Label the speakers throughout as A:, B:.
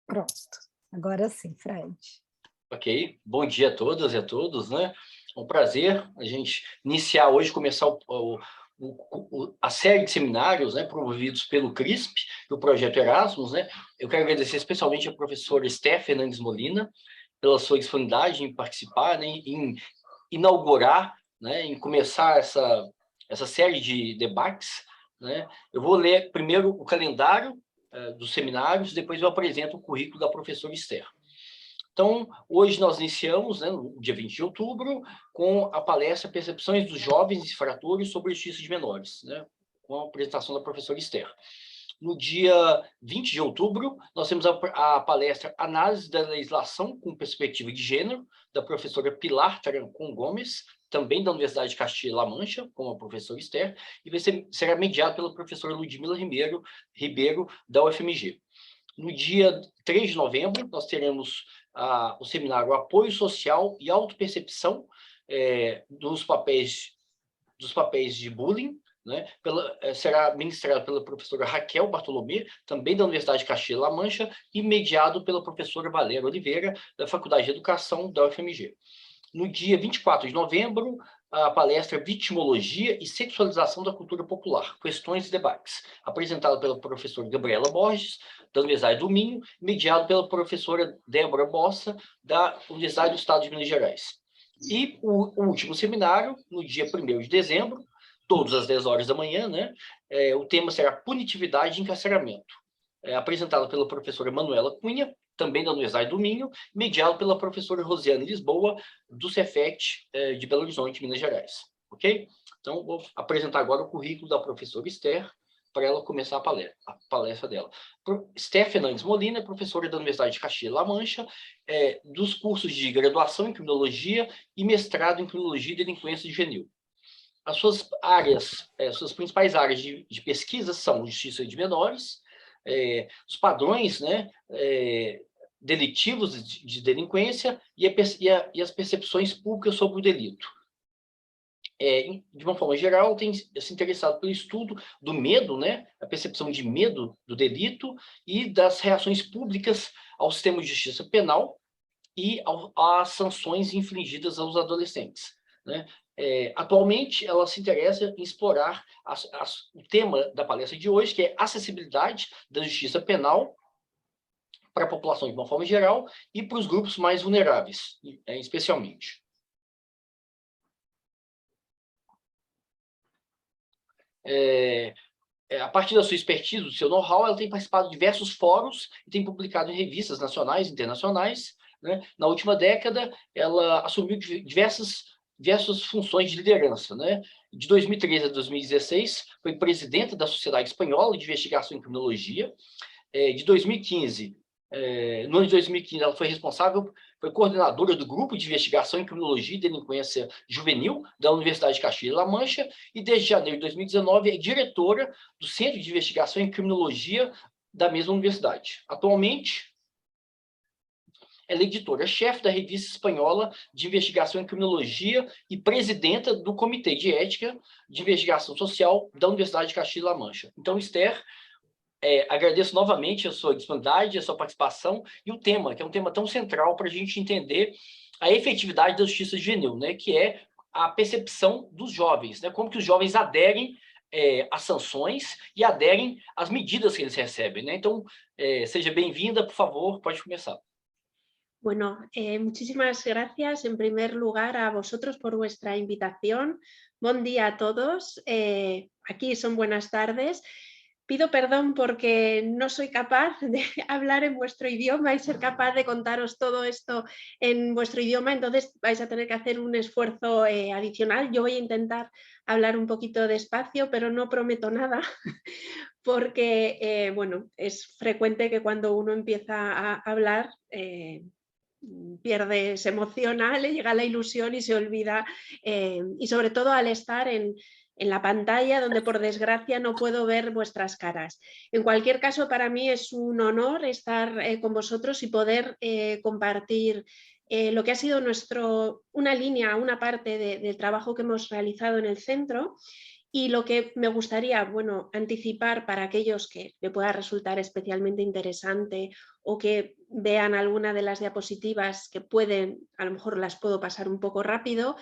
A: Pronto, agora sim, Fred.
B: Ok, bom dia a todas e a todos, né? É um prazer a gente iniciar hoje, começar a série de seminários, né, promovidos pelo CRISP, do Projeto Erasmus, né? Eu quero agradecer especialmente a professora Esther Fernandes Molina pela sua disponibilidade em participar, né, em inaugurar, né, em começar essa série de debates, né? Eu vou ler primeiro o calendário dos seminários, depois eu apresento o currículo da professora Esther. Então, hoje nós iniciamos, né, no dia 20 de outubro, com a palestra Percepções dos Jovens Infratores sobre Justiça de Menores, né, com a apresentação da professora Esther. No dia 20 de outubro, nós temos a palestra Análise da Legislação com Perspectiva de Gênero, da professora Pilar Tarancon Gomes, também da Universidade de Castilla-La Mancha, com a professora Esther, e será mediado pela professora Ludmila Ribeiro, da UFMG. No dia 3 de novembro, nós teremos o seminário Apoio Social e Autopercepção dos papéis de bullying, né? Será ministrado pela professora Raquel Bartolomé, também da Universidade de Castilla-La Mancha, e mediado pela professora Valéria Oliveira, da Faculdade de Educação da UFMG. No dia 24 de novembro, a palestra Vitimologia e Sexualização da Cultura Popular, Questões e Debates, apresentada pela professora Gabriela Borges, da Universidade do Minho, mediado pela professora Débora Bossa, da Universidade do Estado de Minas Gerais. E o último seminário, no dia 1º de dezembro, todas às 10 horas da manhã, né? O tema será Punitividade e Encarceramento, apresentado pela professora Manuela Cunha, também da Universidade do Minho, mediado pela professora Rosiane Lisboa, do Cefet de Belo Horizonte, Minas Gerais. Ok? Então, vou apresentar agora o currículo da professora Esther, para ela começar a palestra dela. Esther Fernandes Molina é professora da Universidade de Castilla-La Mancha, dos cursos de graduação em Criminologia e mestrado em Criminologia e Delinquência Juvenil. As suas áreas, suas principais áreas de pesquisa são justiça de menores, os padrões, né, delitivos de delinquência e as percepções públicas sobre o delito. De uma forma geral, tem se interessado pelo estudo do medo, né, a percepção de medo do delito e das reações públicas ao sistema de justiça penal e às sanções infligidas aos adolescentes, né? Atualmente, ela se interessa em explorar o tema da palestra de hoje, que é acessibilidade da justiça penal para a população de uma forma geral e para os grupos mais vulneráveis, especialmente. A partir da sua expertise, do seu know-how, ela tem participado de diversos fóruns e tem publicado em revistas nacionais e internacionais, né? Na última década, ela assumiu diversas funções de liderança, né? De 2013 a 2016, foi presidenta da Sociedade Espanhola de Investigação em Criminologia. De 2015, no ano de 2015, ela foi coordenadora do Grupo de Investigação em Criminologia e Delinquência Juvenil da Universidade de Castilla-La Mancha e, desde janeiro de 2019, é diretora do Centro de Investigação em Criminologia da mesma universidade. Atualmente, ela é editora-chefe da Revista Espanhola de Investigação em Criminologia e presidenta do Comitê de Ética de Investigação Social da Universidade de Castilla-La Mancha. Então, Esther, agradeço novamente a sua disponibilidade, a sua participação e o tema, que é um tema tão central para a gente entender a efetividade da justiça juvenil, né, que é a percepção dos jovens, né, como que os jovens aderem às sanções e aderem às medidas que eles recebem, né? Então, seja bem-vinda, por favor, pode começar.
C: Bueno, muchísimas gracias en primer lugar a vosotros por vuestra invitación. Buen día a todos. Aquí son buenas tardes. Pido perdón porque no soy capaz de hablar en vuestro idioma y ser capaz de contaros todo esto en vuestro idioma, entonces vais a tener que hacer un esfuerzo adicional. Yo voy a intentar hablar un poquito despacio, pero no prometo nada, porque bueno, es frecuente que cuando uno empieza a hablar se emociona, le llega la ilusión y se olvida, y sobre todo al estar en la pantalla, donde por desgracia no puedo ver vuestras caras. En cualquier caso, para mí es un honor estar con vosotros y poder compartir lo que ha sido una línea, una parte del trabajo que hemos realizado en el centro Y lo que me gustaría, bueno, anticipar para aquellos que le pueda resultar especialmente interesante o que vean alguna de las diapositivas que pueden, a lo mejor las puedo pasar un poco rápido.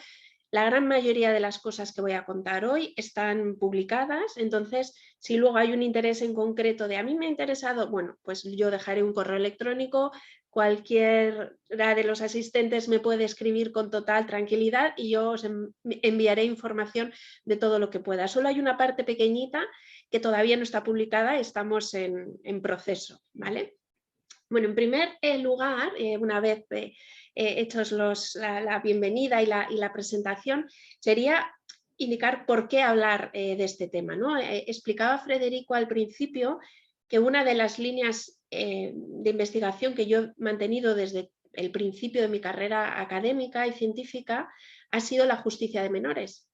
C: La gran mayoría de las cosas que voy a contar hoy están publicadas, entonces si luego hay un interés en concreto de a mí me ha interesado, bueno, pues yo dejaré un correo electrónico, cualquiera de los asistentes me puede escribir con total tranquilidad y yo os enviaré información de todo lo que pueda. Solo hay una parte pequeñita que todavía no está publicada, estamos en proceso, ¿vale? Bueno, en primer lugar, una vez hechos la bienvenida y la presentación, sería indicar por qué hablar de este tema, ¿no? Explicaba Federico al principio que una de las líneas de investigación que yo he mantenido desde el principio de mi carrera académica y científica ha sido la justicia de menores.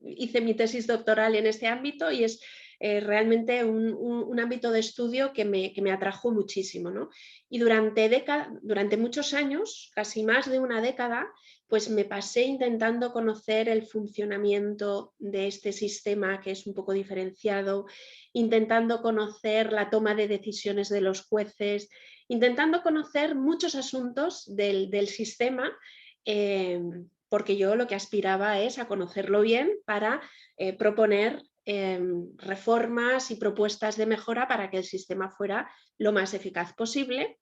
C: Hice mi tesis doctoral en este ámbito y es realmente un ámbito de estudio que me atrajo muchísimo, ¿no? Y durante muchos años, casi más de una década, pues me pasé intentando conocer el funcionamiento de este sistema que es un poco diferenciado, intentando conocer la toma de decisiones de los jueces, intentando conocer muchos asuntos del sistema, porque yo lo que aspiraba es a conocerlo bien para proponer reformas y propuestas de mejora para que el sistema fuera lo más eficaz posible,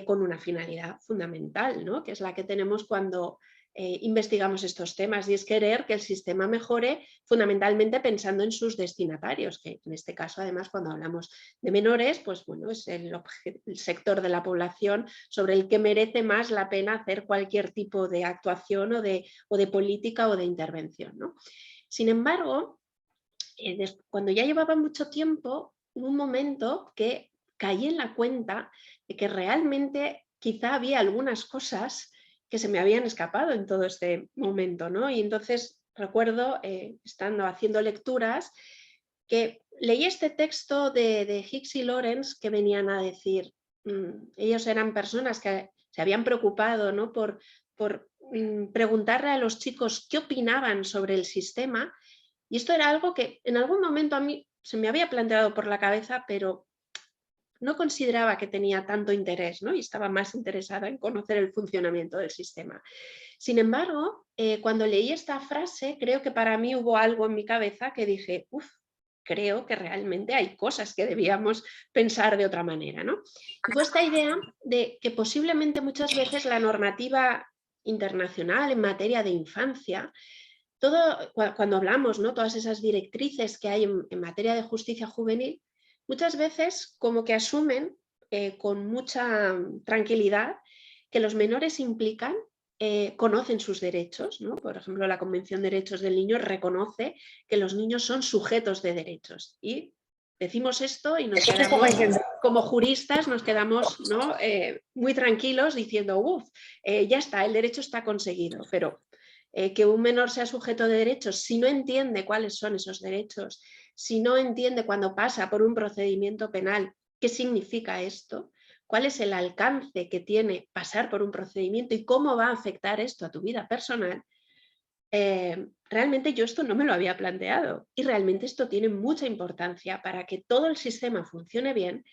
C: con una finalidad fundamental, ¿no? Que es la que tenemos cuando investigamos estos temas, y es querer que el sistema mejore fundamentalmente pensando en sus destinatarios, que en este caso además cuando hablamos de menores, pues bueno, es el sector de la población sobre el que merece más la pena hacer cualquier tipo de actuación o de política o de intervención, ¿no? Sin embargo, cuando ya llevaba mucho tiempo, hubo un momento que caí en la cuenta de que realmente quizá había algunas cosas que se me habían escapado en todo este momento, ¿no? Y entonces recuerdo, estando haciendo lecturas, que leí este texto de Hicks y Lawrence que venían a decir, ellos eran personas que se habían preocupado, ¿no? por preguntarle a los chicos qué opinaban sobre el sistema. Y esto era algo que en algún momento a mí se me había planteado por la cabeza, pero no consideraba que tenía tanto interés, ¿no? Y estaba más interesada en conocer el funcionamiento del sistema. Sin embargo, cuando leí esta frase, creo que para mí hubo algo en mi cabeza que dije, creo que realmente hay cosas que debíamos pensar de otra manera, ¿no? Y fue esta idea de que posiblemente muchas veces la normativa internacional en materia de infancia, cuando hablamos, ¿no? Todas esas directrices que hay en materia de justicia juvenil, muchas veces como que asumen con mucha tranquilidad que los menores implican, conocen sus derechos, ¿no? Por ejemplo, la Convención de Derechos del Niño reconoce que los niños son sujetos de derechos, y decimos esto y nos quedamos, como juristas, nos quedamos, ¿no? Muy tranquilos diciendo, ya está, el derecho está conseguido, pero que un menor sea sujeto de derechos, si no entiende cuáles son esos derechos, si no entiende cuando pasa por un procedimiento penal, qué significa esto, cuál es el alcance que tiene pasar por un procedimiento y cómo va a afectar esto a tu vida personal, realmente yo esto no me lo había planteado, y realmente esto tiene mucha importancia para que todo el sistema funcione bien.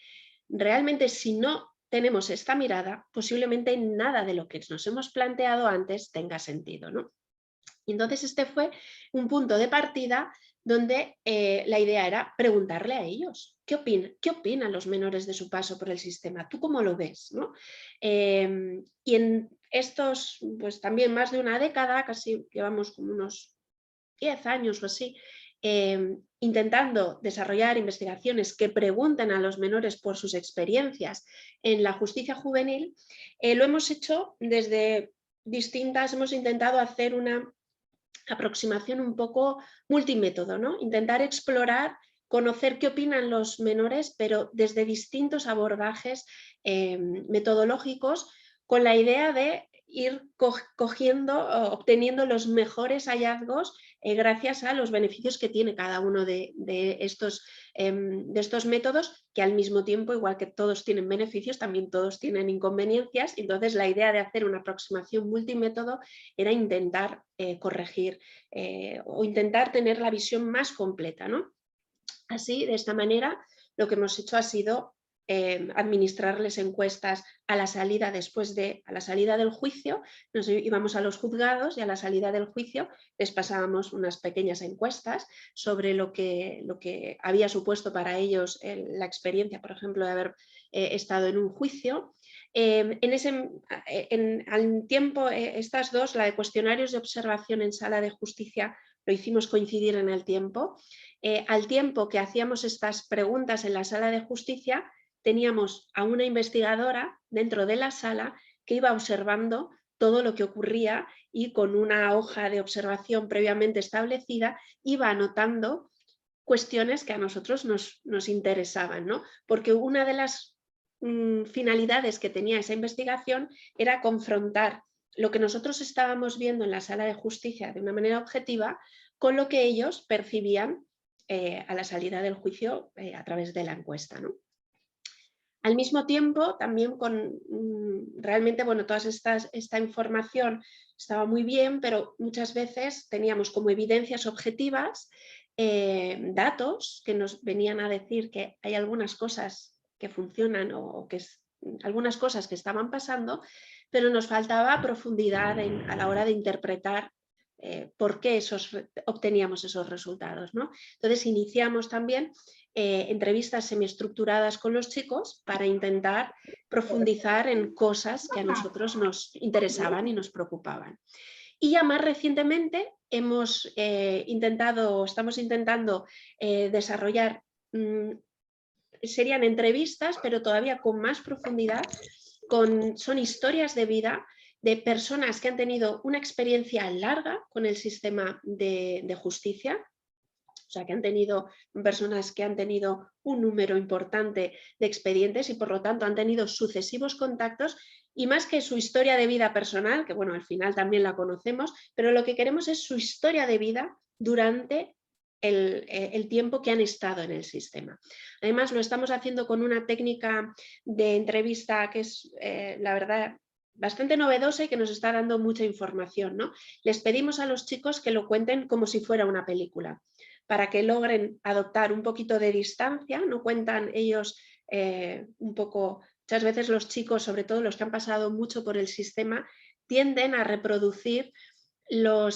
C: Realmente, si no tenemos esta mirada, posiblemente nada de lo que nos hemos planteado antes tenga sentido, ¿no? Y entonces este fue un punto de partida donde la idea era preguntarle a ellos, ¿qué opinan los menores de su paso por el sistema? ¿Tú cómo lo ves, ¿no? Y en estos, pues también más de una década, casi llevamos como unos 10 años o así, intentando desarrollar investigaciones que pregunten a los menores por sus experiencias en la justicia juvenil, lo hemos hecho desde hemos intentado hacer una aproximación un poco multimétodo, ¿no? Intentar explorar, conocer qué opinan los menores, pero desde distintos abordajes metodológicos, con la idea de ir obteniendo los mejores hallazgos gracias a los beneficios que tiene cada uno de estos métodos, que al mismo tiempo, igual que todos tienen beneficios, también todos tienen inconveniencias. Entonces la idea de hacer una aproximación multimétodo era intentar corregir o intentar tener la visión más completa, ¿no? Así, de esta manera, lo que hemos hecho ha sido administrarles encuestas a la salida a la salida del juicio. Nos íbamos a los juzgados y a la salida del juicio les pasábamos unas pequeñas encuestas sobre lo que había supuesto para ellos la experiencia, por ejemplo, de haber estado en un juicio. Al tiempo, estas dos, la de cuestionarios de observación en sala de justicia, lo hicimos coincidir en el tiempo. Al tiempo que hacíamos estas preguntas en la sala de justicia, teníamos a una investigadora dentro de la sala que iba observando todo lo que ocurría y con una hoja de observación previamente establecida iba anotando cuestiones que a nosotros nos interesaban, ¿no? Porque una de las finalidades que tenía esa investigación era confrontar lo que nosotros estábamos viendo en la sala de justicia de una manera objetiva con lo que ellos percibían a la salida del juicio a través de la encuesta, ¿no? Al mismo tiempo, también realmente, bueno, toda esta información estaba muy bien, pero muchas veces teníamos como evidencias objetivas datos que nos venían a decir que hay algunas cosas que funcionan o que algunas cosas que estaban pasando, pero nos faltaba profundidad a la hora de interpretar por qué obteníamos esos resultados, ¿no? Entonces iniciamos también entrevistas semiestructuradas con los chicos para intentar profundizar en cosas que a nosotros nos interesaban y nos preocupaban. Y ya más recientemente estamos intentando desarrollar, serían entrevistas, pero todavía con más profundidad, son historias de vida de personas que han tenido una experiencia larga con el sistema de justicia. O sea, que han tenido personas que han tenido un número importante de expedientes y por lo tanto han tenido sucesivos contactos, y más que su historia de vida personal, que bueno, al final también la conocemos, pero lo que queremos es su historia de vida durante el tiempo que han estado en el sistema. Además, lo estamos haciendo con una técnica de entrevista que es, la verdad, bastante novedosa y que nos está dando mucha información, ¿no? Les pedimos a los chicos que lo cuenten como si fuera una película, para que logren adoptar un poquito de distancia, no cuentan ellos un poco, muchas veces los chicos, sobre todo los que han pasado mucho por el sistema, tienden a reproducir lo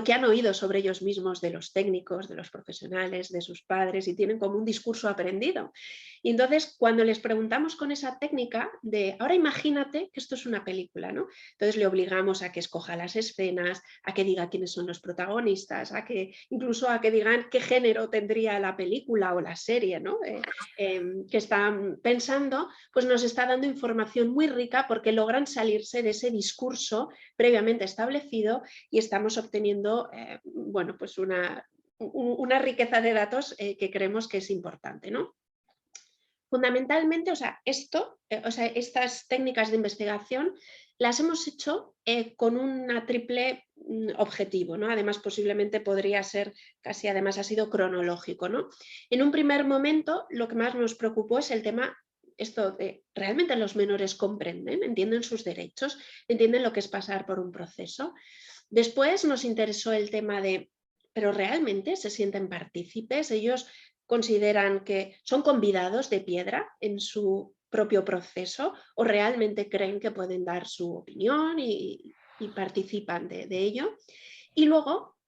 C: que han oído sobre ellos mismos de los técnicos, de los profesionales, de sus padres, y tienen como un discurso aprendido. Y entonces cuando les preguntamos con esa técnica de ahora imagínate que esto es una película, ¿no? Entonces le obligamos a que escoja las escenas, a que diga quiénes son los protagonistas, incluso a que digan qué género tendría la película o la serie, ¿no? Que están pensando, pues nos está dando información muy rica porque logran salirse de ese discurso previamente establecido y estamos obteniendo bueno, pues una riqueza de datos que creemos que es importante, ¿no? Fundamentalmente, estas técnicas de investigación las hemos hecho con un triple objetivo, ¿no? Además, posiblemente podría ser casi, además ha sido cronológico, ¿no? En un primer momento, lo que más nos preocupó es el tema esto de, ¿realmente los menores comprenden, entienden sus derechos, entienden lo que es pasar por un proceso? Después nos interesó el tema de, ¿pero realmente se sienten partícipes? Ellos consideran que son convidados de piedra en su propio proceso o realmente creen que pueden dar su opinión y participan de ello. Y luego,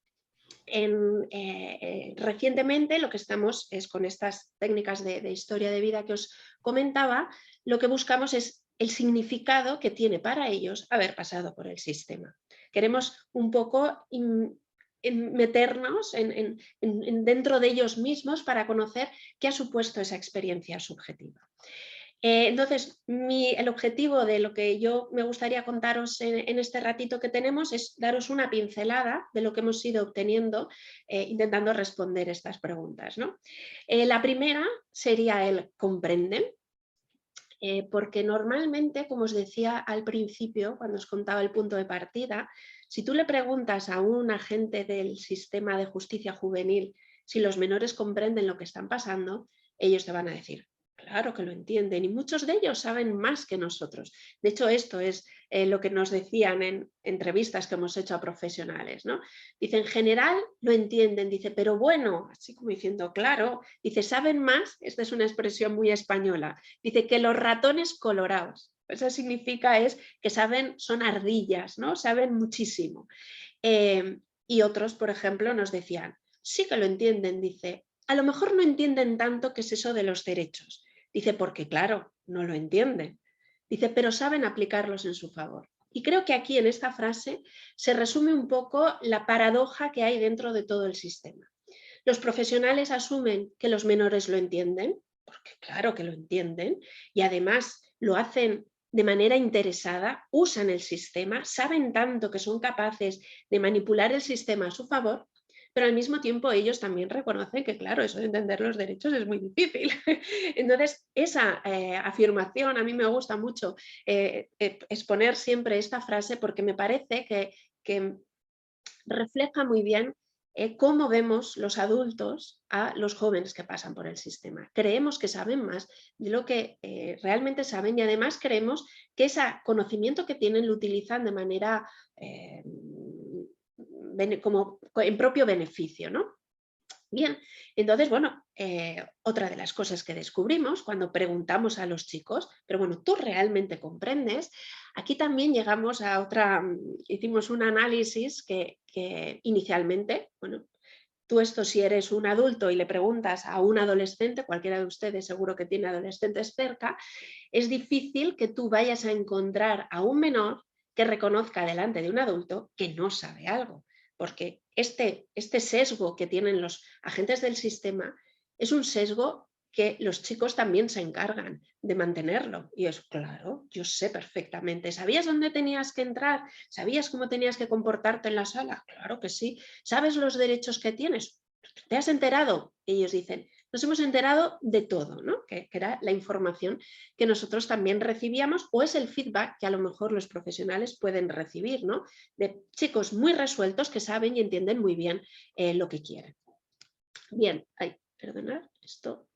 C: recientemente, lo que estamos es con estas técnicas de historia de vida que os comentaba, lo que buscamos es el significado que tiene para ellos haber pasado por el sistema. Queremos un poco meternos dentro de ellos mismos para conocer qué ha supuesto esa experiencia subjetiva. Entonces, el objetivo de lo que yo me gustaría contaros en este ratito que tenemos es daros una pincelada de lo que hemos ido obteniendo intentando responder estas preguntas, ¿no? La primera sería el ¿comprenden? Porque normalmente, como os decía al principio, cuando os contaba el punto de partida, si tú le preguntas a un agente del sistema de justicia juvenil si los menores comprenden lo que están pasando, ellos te van a decir, claro que lo entienden, y muchos de ellos saben más que nosotros. De hecho, esto es lo que nos decían en entrevistas que hemos hecho a profesionales, ¿no? Dice, en general lo entienden, dice, pero bueno, así como diciendo, claro, dice, saben más, esta es una expresión muy española, dice que los ratones colorados. Eso significa es que saben, son ardillas, ¿no? Saben muchísimo. Y otros, por ejemplo, nos decían, sí que lo entienden, dice, a lo mejor no entienden tanto qué es eso de los derechos. Dice, porque claro, no lo entienden. Dice, pero saben aplicarlos en su favor. Y creo que aquí en esta frase se resume un poco la paradoja que hay dentro de todo el sistema. Los profesionales asumen que los menores lo entienden, porque claro que lo entienden, y además lo hacen de manera interesada, usan el sistema, saben tanto que son capaces de manipular el sistema a su favor, pero al mismo tiempo ellos también reconocen que, claro, eso de entender los derechos es muy difícil. Entonces, esa afirmación a mí me gusta mucho exponer siempre esta frase porque me parece que refleja muy bien cómo vemos los adultos a los jóvenes que pasan por el sistema. Creemos que saben más de lo que realmente saben y además creemos que ese conocimiento que tienen lo utilizan de manera como en propio beneficio, ¿no? Bien, entonces, bueno, otra de las cosas que descubrimos cuando preguntamos a los chicos, pero bueno, ¿tú realmente comprendes? Aquí también llegamos a hicimos un análisis que inicialmente, bueno, tú esto si eres un adulto y le preguntas a un adolescente, cualquiera de ustedes seguro que tiene adolescentes cerca, es difícil que tú vayas a encontrar a un menor que reconozca delante de un adulto que no sabe algo, porque este sesgo que tienen los agentes del sistema es un sesgo que los chicos también se encargan de mantenerlo. Y es claro, yo sé perfectamente. ¿Sabías dónde tenías que entrar? ¿Sabías cómo tenías que comportarte en la sala? Claro que sí. ¿Sabes los derechos que tienes? ¿Te has enterado? Ellos dicen, nos hemos enterado de todo, ¿no? Que era la información que nosotros también recibíamos o es el feedback que a lo mejor los profesionales pueden recibir, ¿no? De chicos muy resueltos que saben y entienden muy bien lo que quieren. Bien, perdonad, esto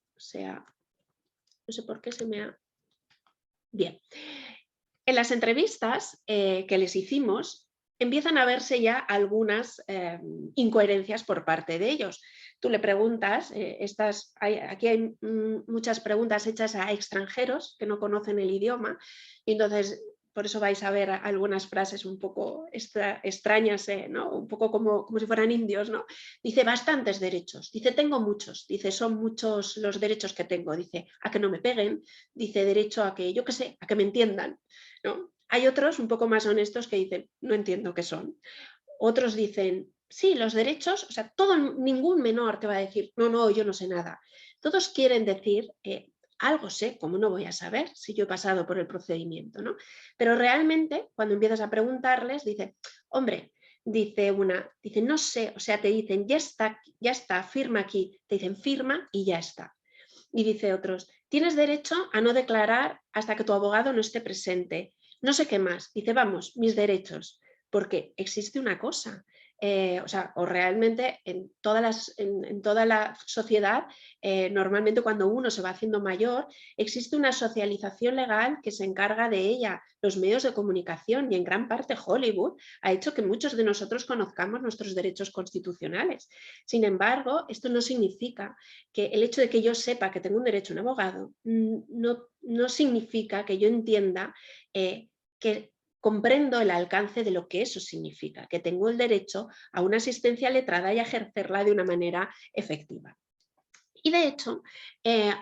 C: no sé por qué se me ha... Bien. En las entrevistas que les hicimos, empiezan a verse ya algunas incoherencias por parte de ellos. Tú le preguntas, aquí hay muchas preguntas hechas a extranjeros que no conocen el idioma, y entonces por eso vais a ver algunas frases un poco extrañas, ¿no? Un poco como si fueran indios, ¿no? Dice, bastantes derechos, dice, tengo muchos, dice, son muchos los derechos que tengo, dice, a que no me peguen, dice, derecho a que, yo qué sé, a que me entiendan, ¿no? Hay otros un poco más honestos que dicen, no entiendo qué son. Otros dicen, sí, los derechos, o sea, ningún menor te va a decir, no, yo no sé nada. Todos quieren decir, algo sé, ¿cómo no voy a saber si yo he pasado por el procedimiento, ¿no? Pero realmente, cuando empiezas a preguntarles, dice, hombre, dice, no sé, o sea, te dicen, ya está, firma aquí, te dicen, firma y ya está. Y dice otros, tienes derecho a no declarar hasta que tu abogado no esté presente. No sé qué más. Dice, vamos, mis derechos. Porque existe una cosa, o realmente en toda la sociedad, normalmente cuando uno se va haciendo mayor, existe una socialización legal que se encarga de ella, los medios de comunicación y en gran parte Hollywood ha hecho que muchos de nosotros conozcamos nuestros derechos constitucionales. Sin embargo, esto no significa que el hecho de que yo sepa que tengo un derecho a un abogado no significa que yo entienda que comprendo el alcance de lo que eso significa, que tengo el derecho a una asistencia letrada y a ejercerla de una manera efectiva. Y de hecho,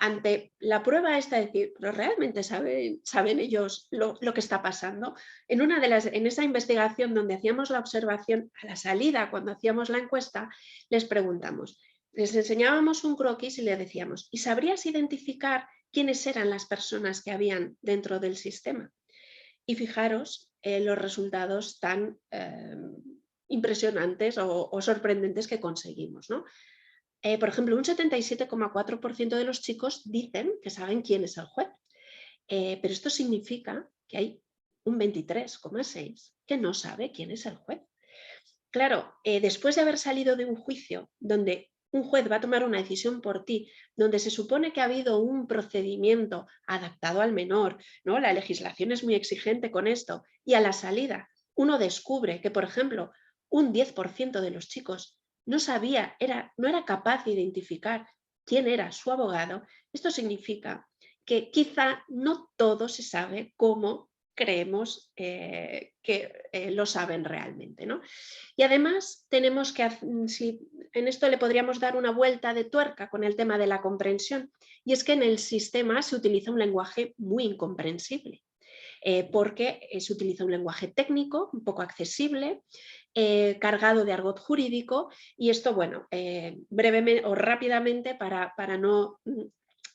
C: ante la prueba esta de decir, pero realmente saben ellos lo que está pasando, en esa investigación donde hacíamos la observación a la salida, cuando hacíamos la encuesta, les preguntamos, les enseñábamos un croquis y les decíamos, ¿y sabrías identificar quiénes eran las personas que habían dentro del sistema? Y fijaros los resultados tan impresionantes o sorprendentes que conseguimos, ¿no? Por ejemplo, un 77,4% de los chicos dicen que saben quién es el juez. pero esto significa que hay un 23,6% que no sabe quién es el juez. Claro, después de haber salido de un juicio donde un juez va a tomar una decisión por ti, donde se supone que ha habido un procedimiento adaptado al menor, ¿no? La legislación es muy exigente con esto, y a la salida uno descubre que, por ejemplo, un 10% de los chicos no sabía, no era capaz de identificar quién era su abogado. Esto significa que quizá no todo se sabe como creemos que lo saben realmente, ¿no? Y además tenemos que, si en esto le podríamos dar una vuelta de tuerca con el tema de la comprensión, y es que en el sistema se utiliza un lenguaje muy incomprensible, porque se utiliza un lenguaje técnico, un poco accesible, cargado de argot jurídico, y esto, bueno, brevemente o rápidamente para no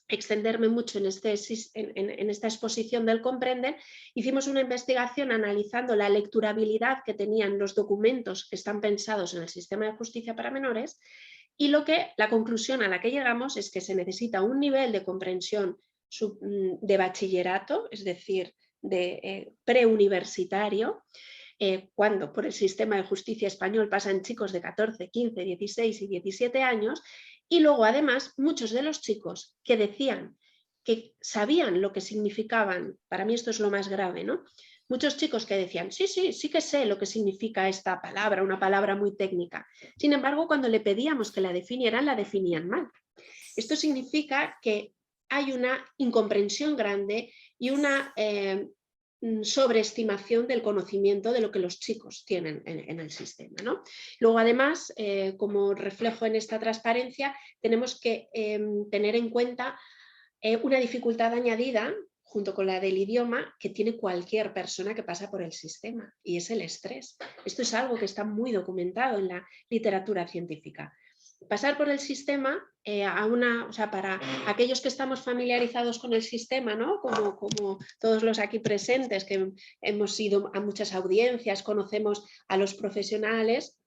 C: extenderme mucho en esta exposición del Comprenden, hicimos una investigación analizando la lecturabilidad que tenían los documentos que están pensados en el sistema de justicia para menores, y la conclusión a la que llegamos es que se necesita un nivel de comprensión de bachillerato, es decir, de preuniversitario, cuando por el sistema de justicia español pasan chicos de 14, 15, 16 y 17 años, y luego además muchos de los chicos que decían que sabían lo que significaban, para mí esto es lo más grave, ¿no? Muchos chicos que decían, sí que sé lo que significa esta palabra, una palabra muy técnica. Sin embargo, cuando le pedíamos que la definían mal. Esto significa que hay una incomprensión grande y una sobreestimación del conocimiento de lo que los chicos tienen en el sistema, ¿no? Luego, además, como reflejo en esta transparencia, tenemos que tener en cuenta una dificultad añadida junto con la del idioma que tiene cualquier persona que pasa por el sistema, y es el estrés. Esto es algo que está muy documentado en la literatura científica. Pasar por el sistema, para aquellos que estamos familiarizados con el sistema, ¿no? como todos los aquí presentes, que hemos ido a muchas audiencias, conocemos a los profesionales,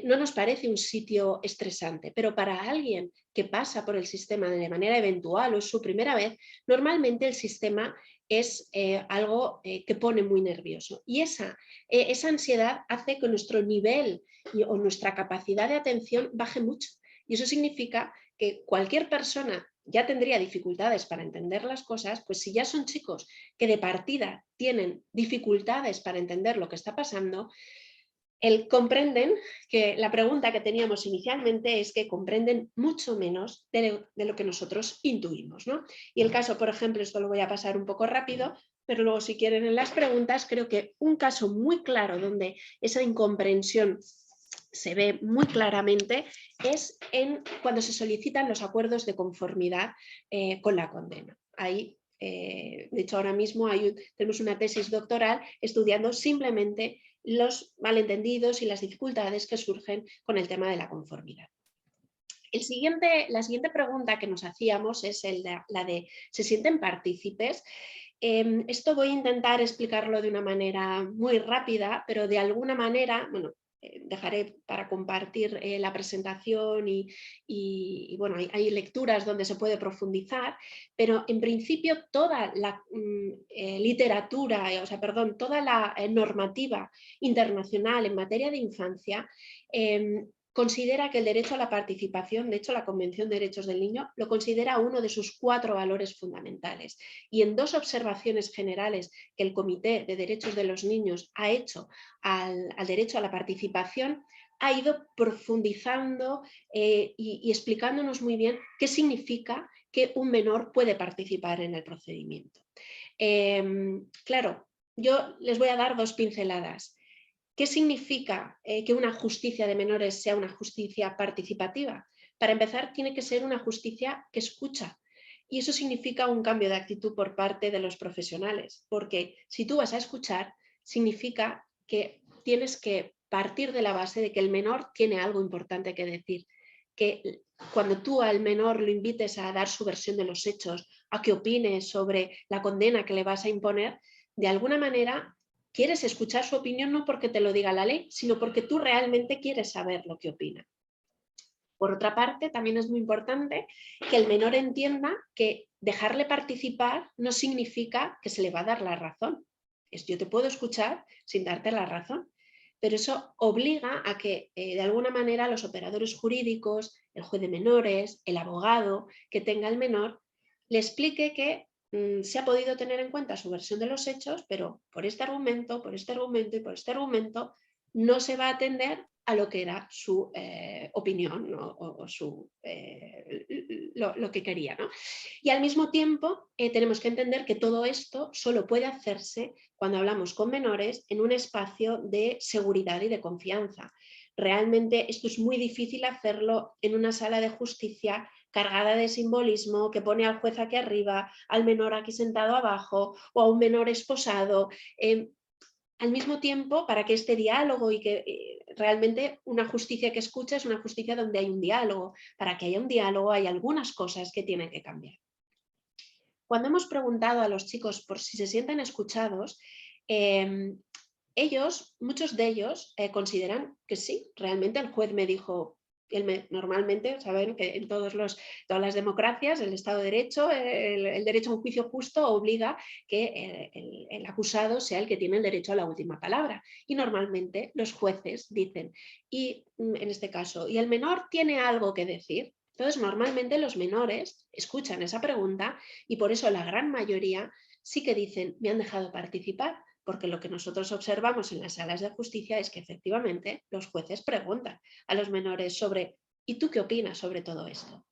C: no nos parece un sitio estresante, pero para alguien que pasa por el sistema de manera eventual o es su primera vez, normalmente el sistema es algo que pone muy nervioso, y esa ansiedad hace que nuestro nivel o nuestra capacidad de atención baje mucho, y eso significa que cualquier persona ya tendría dificultades para entender las cosas. Pues si ya son chicos que de partida tienen dificultades para entender lo que está pasando, comprenden que la pregunta que teníamos inicialmente es que comprenden mucho menos de lo que nosotros intuimos, ¿no? Y el caso, por ejemplo, esto lo voy a pasar un poco rápido, pero luego si quieren en las preguntas, creo que un caso muy claro donde esa incomprensión se ve muy claramente es cuando se solicitan los acuerdos de conformidad con la condena. Ahí, de hecho, ahora mismo tenemos una tesis doctoral estudiando simplemente los malentendidos y las dificultades que surgen con el tema de la conformidad. La siguiente pregunta que nos hacíamos es la de ¿se sienten partícipes? Esto voy a intentar explicarlo de una manera muy rápida, pero de alguna manera, bueno, dejaré para compartir la presentación y bueno, hay lecturas donde se puede profundizar, pero en principio toda la literatura, toda la normativa internacional en materia de infancia considera que el derecho a la participación, de hecho la Convención de Derechos del Niño lo considera uno de sus 4 valores fundamentales, y en 2 observaciones generales que el Comité de Derechos de los Niños ha hecho al derecho a la participación, ha ido profundizando y explicándonos muy bien qué significa que un menor puede participar en el procedimiento. Claro, yo les voy a dar 2 pinceladas. ¿Qué significa que una justicia de menores sea una justicia participativa? Para empezar, tiene que ser una justicia que escucha, y eso significa un cambio de actitud por parte de los profesionales, porque si tú vas a escuchar, significa que tienes que partir de la base de que el menor tiene algo importante que decir, que cuando tú al menor lo invites a dar su versión de los hechos, a que opine sobre la condena que le vas a imponer, de alguna manera quieres escuchar su opinión, no porque te lo diga la ley, sino porque tú realmente quieres saber lo que opina. Por otra parte, también es muy importante que el menor entienda que dejarle participar no significa que se le va a dar la razón. Yo te puedo escuchar sin darte la razón, pero eso obliga a que de alguna manera los operadores jurídicos, el juez de menores, el abogado que tenga el menor, le explique que se ha podido tener en cuenta su versión de los hechos, pero por este argumento, por este argumento y por este argumento no se va a atender a lo que era su opinión, ¿no? o su, lo que quería, ¿no? Y al mismo tiempo tenemos que entender que todo esto solo puede hacerse cuando hablamos con menores en un espacio de seguridad y de confianza. Realmente esto es muy difícil hacerlo en una sala de justicia cargada de simbolismo que pone al juez aquí arriba, al menor aquí sentado abajo o a un menor esposado. Al mismo tiempo, para que este diálogo y que realmente una justicia que escucha es una justicia donde hay un diálogo. Para que haya un diálogo hay algunas cosas que tienen que cambiar. Cuando hemos preguntado a los chicos por si se sienten escuchados, muchos de ellos consideran que sí, realmente el juez me dijo, normalmente saben que en todas las democracias el Estado de Derecho, el derecho a un juicio justo obliga que el acusado sea el que tiene el derecho a la última palabra. Y normalmente los jueces dicen, y en este caso, ¿y el menor tiene algo que decir? Entonces normalmente los menores escuchan esa pregunta y por eso la gran mayoría sí que dicen, me han dejado participar. Porque lo que nosotros observamos en las salas de justicia es que efectivamente los jueces preguntan a los menores sobre ¿y tú qué opinas sobre todo esto?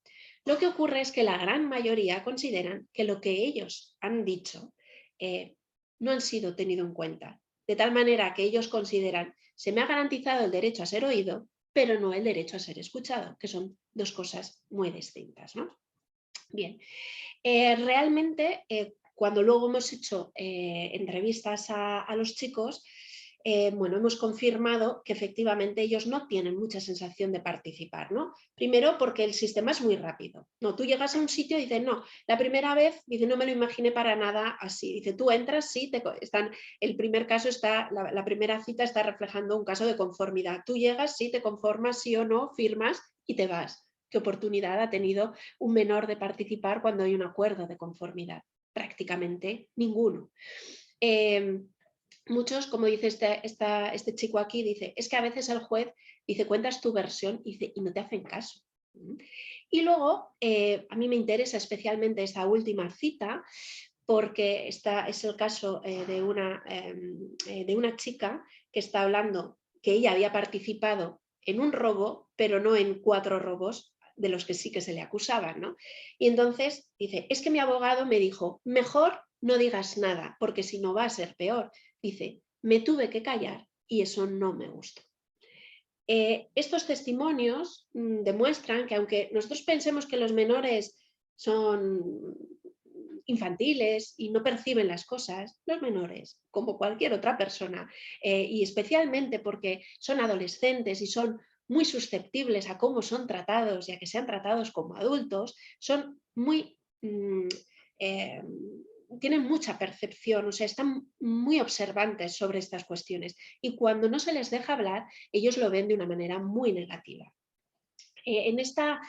C: Lo que ocurre es que la gran mayoría consideran que lo que ellos han dicho no han sido tenido en cuenta. De tal manera que ellos consideran se me ha garantizado el derecho a ser oído, pero no el derecho a ser escuchado, que son dos cosas muy distintas, ¿no? Bien, realmente cuando luego hemos hecho entrevistas a los chicos, bueno, hemos confirmado que efectivamente ellos no tienen mucha sensación de participar, ¿no? Primero porque el sistema es muy rápido. No, tú llegas a un sitio y dices, no, la primera vez, dice, no me lo imaginé para nada así. Dice, tú entras, sí, el primer caso está, la primera cita está reflejando un caso de conformidad. Tú llegas, sí, te conformas, sí o no, firmas y te vas. ¿Qué oportunidad ha tenido un menor de participar cuando hay un acuerdo de conformidad? Prácticamente ninguno. Muchos, como dice este chico aquí, dice, es que a veces el juez dice, cuentas tu versión y no te hacen caso. Y luego, a mí me interesa especialmente esta última cita, porque esta es el caso de una chica que está hablando que ella había participado en un robo, pero no en 4 robos de los que sí que se le acusaban, ¿no? Y entonces dice, es que mi abogado me dijo, mejor no digas nada, porque si no va a ser peor. Dice, me tuve que callar y eso no me gustó. Estos testimonios demuestran que aunque nosotros pensemos que los menores son infantiles y no perciben las cosas, los menores, como cualquier otra persona, y especialmente porque son adolescentes y son muy susceptibles a cómo son tratados y a que sean tratados como adultos, son muy... tienen mucha percepción, o sea, están muy observantes sobre estas cuestiones y cuando no se les deja hablar, ellos lo ven de una manera muy negativa. En esta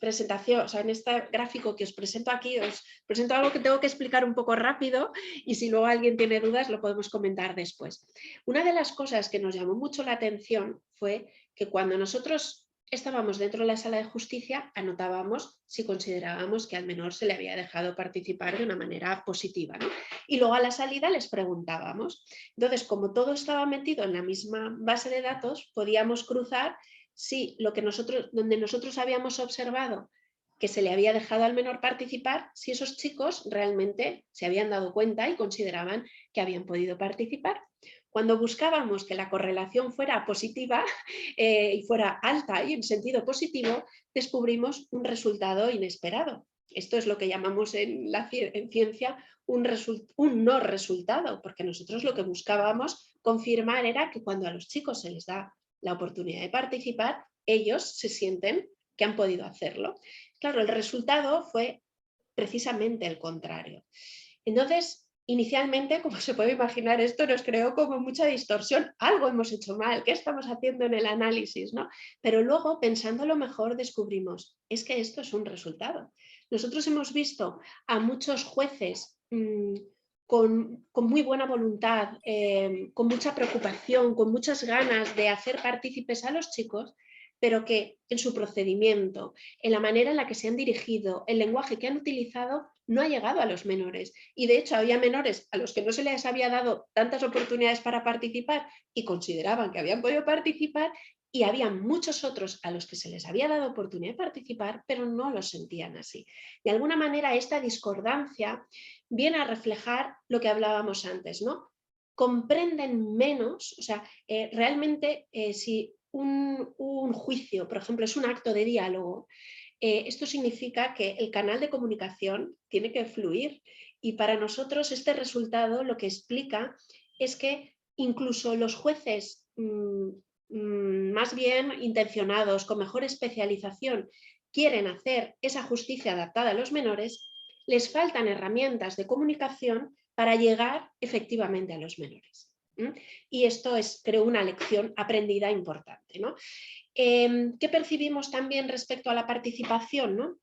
C: presentación, o sea, en este gráfico que os presento aquí, os presento algo que tengo que explicar un poco rápido y si luego alguien tiene dudas lo podemos comentar después. Una de las cosas que nos llamó mucho la atención fue que cuando nosotros estábamos dentro de la sala de justicia anotábamos si considerábamos que al menor se le había dejado participar de una manera positiva, ¿no? Y luego a la salida les preguntábamos. Entonces, como todo estaba metido en la misma base de datos, podíamos cruzar si donde nosotros habíamos observado que se le había dejado al menor participar, si esos chicos realmente se habían dado cuenta y consideraban que habían podido participar. Cuando buscábamos que la correlación fuera positiva y fuera alta y en sentido positivo, descubrimos un resultado inesperado. Esto es lo que llamamos en ciencia un no resultado, porque nosotros lo que buscábamos confirmar era que cuando a los chicos se les da la oportunidad de participar, ellos se sienten que han podido hacerlo. Claro, el resultado fue precisamente el contrario. Entonces, Inicialmente, como se puede imaginar, esto nos creó como mucha distorsión. Algo hemos hecho mal, ¿qué estamos haciendo en el análisis, ¿no? Pero luego, pensándolo mejor, descubrimos, es que esto es un resultado. Nosotros hemos visto a muchos jueces con muy buena voluntad, con mucha preocupación, con muchas ganas de hacer partícipes a los chicos, pero que en su procedimiento, en la manera en la que se han dirigido, el lenguaje que han utilizado, no ha llegado a los menores. Y de hecho había menores a los que no se les había dado tantas oportunidades para participar y consideraban que habían podido participar, y había muchos otros a los que se les había dado oportunidad de participar, pero no lo sentían así. De alguna manera, esta discordancia viene a reflejar lo que hablábamos antes, ¿no? Comprenden menos, o sea, realmente si un juicio, por ejemplo, es un acto de diálogo, esto significa que el canal de comunicación tiene que fluir, y para nosotros este resultado lo que explica es que incluso los jueces más bien intencionados, con mejor especialización, quieren hacer esa justicia adaptada a los menores, les faltan herramientas de comunicación para llegar efectivamente a los menores. Y esto es, creo, una lección aprendida importante, ¿no? ¿Qué percibimos también respecto a la participación, ¿no?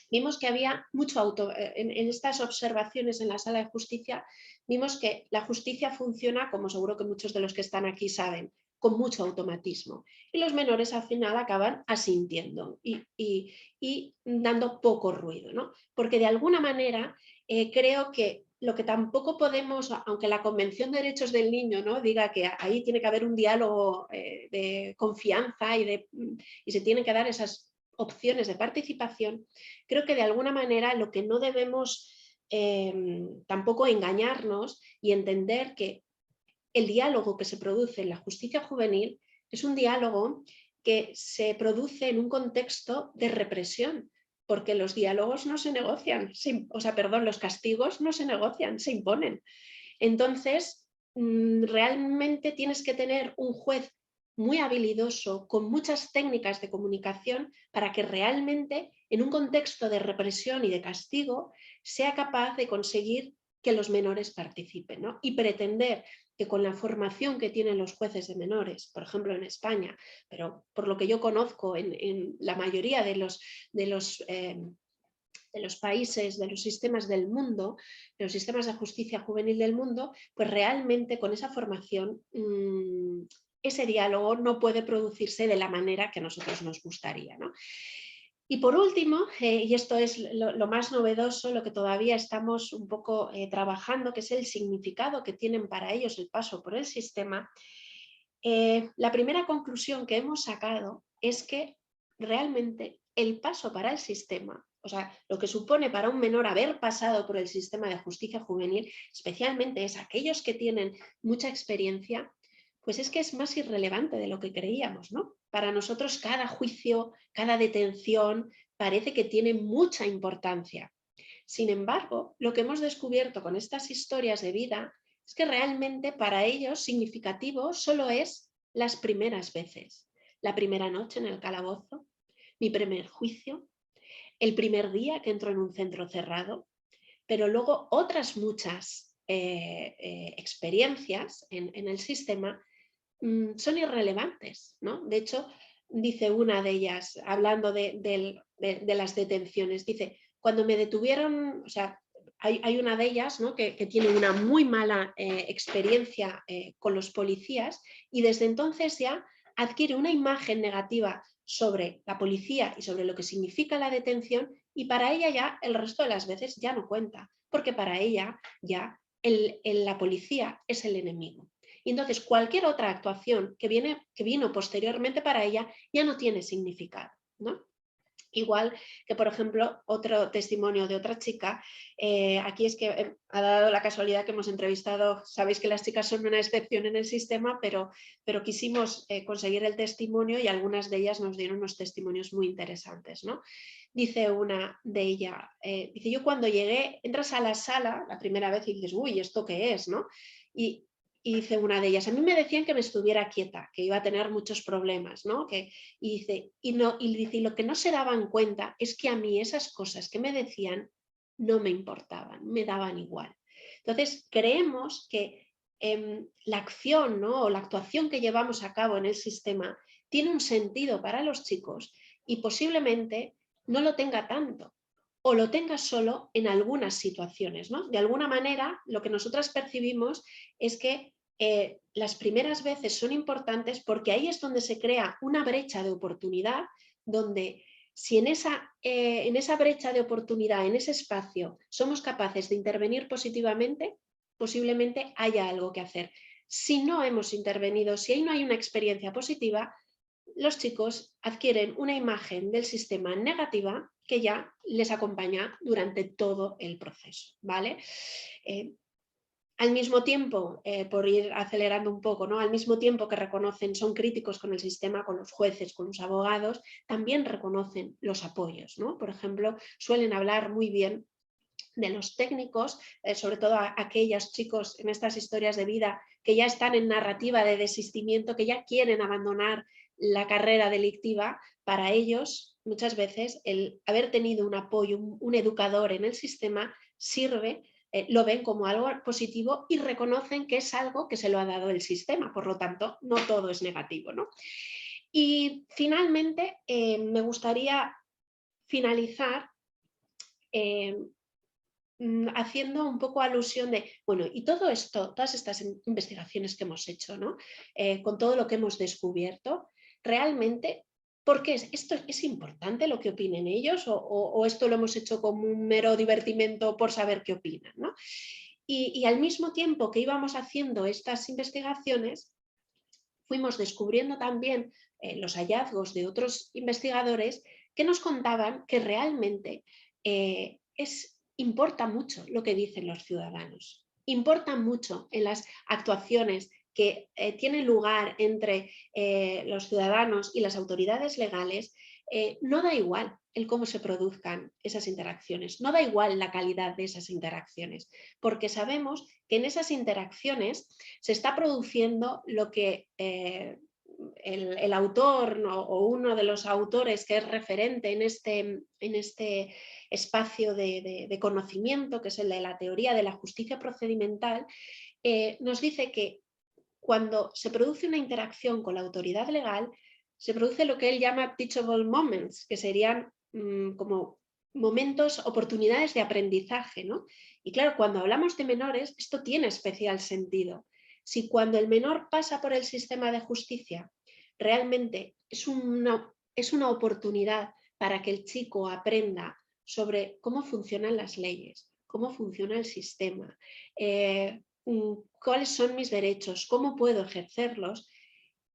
C: Vimos que había mucho en estas observaciones en la sala de justicia, vimos que la justicia funciona, como seguro que muchos de los que están aquí saben, con mucho automatismo. Y los menores al final acaban asintiendo y dando poco ruido, ¿no? Porque de alguna manera creo que lo que tampoco podemos, aunque la Convención de Derechos del Niño, ¿no?, diga que ahí tiene que haber un diálogo de confianza y se tienen que dar esas opciones de participación, creo que de alguna manera lo que no debemos tampoco engañarnos y entender que el diálogo que se produce en la justicia juvenil es un diálogo que se produce en un contexto de represión, porque los diálogos no se negocian, los castigos no se negocian, se imponen. Entonces, realmente tienes que tener un juez muy habilidoso, con muchas técnicas de comunicación, para que realmente en un contexto de represión y de castigo sea capaz de conseguir que los menores participen, ¿no? Y pretender que con la formación que tienen los jueces de menores, por ejemplo en España, pero por lo que yo conozco en la mayoría de los países, de los sistemas del mundo, de los sistemas de justicia juvenil del mundo, pues realmente con esa formación ese diálogo no puede producirse de la manera que a nosotros nos gustaría, ¿no? Y por último, y esto es lo más novedoso, lo que todavía estamos un poco trabajando, que es el significado que tienen para ellos el paso por el sistema. La primera conclusión que hemos sacado es que realmente el paso para el sistema, o sea, lo que supone para un menor haber pasado por el sistema de justicia juvenil, especialmente es aquellos que tienen mucha experiencia, pues es que es más irrelevante de lo que creíamos, ¿no? Para nosotros cada juicio, cada detención parece que tiene mucha importancia. Sin embargo, lo que hemos descubierto con estas historias de vida es que realmente para ellos significativo solo es las primeras veces. La primera noche en el calabozo, mi primer juicio, el primer día que entro en un centro cerrado, pero luego otras muchas experiencias en el sistema son irrelevantes, ¿no? De hecho, dice una de ellas, hablando de las detenciones, dice, cuando me detuvieron, o sea, hay una de ellas, ¿no?, que tiene una muy mala experiencia con los policías, y desde entonces ya adquiere una imagen negativa sobre la policía y sobre lo que significa la detención, y para ella ya el resto de las veces ya no cuenta, porque para ella ya la policía es el enemigo. Y entonces cualquier otra actuación que vino posteriormente para ella ya no tiene significado, ¿no? Igual que, por ejemplo, otro testimonio de otra chica, aquí es que ha dado la casualidad que hemos entrevistado, sabéis que las chicas son una excepción en el sistema, pero quisimos conseguir el testimonio, y algunas de ellas nos dieron unos testimonios muy interesantes, ¿no? Dice una de ellas, dice, yo cuando llegué, entras a la sala la primera vez y dices, uy, ¿esto qué es?, ¿no? Y dice una de ellas, a mí me decían que me estuviera quieta, que iba a tener muchos problemas, ¿no? Y dice, lo que no se daban cuenta es que a mí esas cosas que me decían no me importaban, me daban igual. Entonces, creemos que la acción, ¿no? O la actuación que llevamos a cabo en el sistema tiene un sentido para los chicos y posiblemente no lo tenga tanto o lo tenga solo en algunas situaciones, ¿no? De alguna manera, lo que nosotras percibimos es que las primeras veces son importantes porque ahí es donde se crea una brecha de oportunidad, donde si en esa brecha de oportunidad, en ese espacio, somos capaces de intervenir positivamente, posiblemente haya algo que hacer. Si no hemos intervenido, si ahí no hay una experiencia positiva, los chicos adquieren una imagen del sistema negativa que ya les acompaña durante todo el proceso, ¿vale? Al mismo tiempo, por ir acelerando un poco, ¿no? Al mismo tiempo que reconocen, son críticos con el sistema, con los jueces, con los abogados, también reconocen los apoyos, ¿no? Por ejemplo, suelen hablar muy bien de los técnicos, sobre todo a aquellos chicos en estas historias de vida que ya están en narrativa de desistimiento, que ya quieren abandonar la carrera delictiva. Para ellos, muchas veces, el haber tenido un apoyo, un educador en el sistema sirve, lo ven como algo positivo y reconocen que es algo que se lo ha dado el sistema, por lo tanto, no todo es negativo, ¿no? Y finalmente, me gustaría finalizar haciendo un poco alusión de, bueno, y todo esto, todas estas investigaciones que hemos hecho, ¿no? Con todo lo que hemos descubierto, realmente, ¿por qué esto es importante lo que opinen ellos o esto lo hemos hecho como un mero divertimento por saber qué opinan, ¿no? Y al mismo tiempo que íbamos haciendo estas investigaciones, fuimos descubriendo también los hallazgos de otros investigadores que nos contaban que realmente importa mucho lo que dicen los ciudadanos, importa mucho en las actuaciones que tienen lugar entre los ciudadanos y las autoridades legales. No da igual el cómo se produzcan esas interacciones, no da igual la calidad de esas interacciones, porque sabemos que en esas interacciones se está produciendo lo que el autor, ¿no? O uno de los autores que es referente en este espacio de conocimiento, que es el de la teoría de la justicia procedimental, nos dice que cuando se produce una interacción con la autoridad legal, se produce lo que él llama teachable moments, que serían como momentos, oportunidades de aprendizaje, ¿no? Y claro, cuando hablamos de menores, esto tiene especial sentido. Si cuando el menor pasa por el sistema de justicia, realmente es una oportunidad para que el chico aprenda sobre cómo funcionan las leyes, cómo funciona el sistema, cuáles son mis derechos, cómo puedo ejercerlos.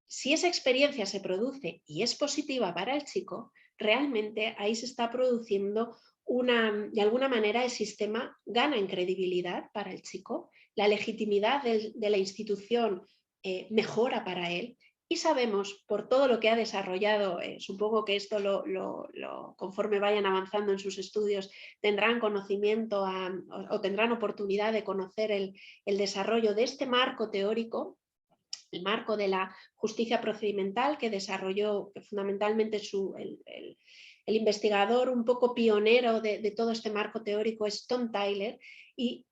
C: Si esa experiencia se produce y es positiva para el chico, realmente ahí se está produciendo de alguna manera el sistema gana en credibilidad para el chico, la legitimidad de la institución mejora para él. Y sabemos, por todo lo que ha desarrollado, supongo que esto conforme vayan avanzando en sus estudios, tendrán conocimiento o tendrán oportunidad de conocer el desarrollo de este marco teórico, el marco de la justicia procedimental que desarrolló fundamentalmente el investigador un poco pionero de todo este marco teórico es Tom Tyler, y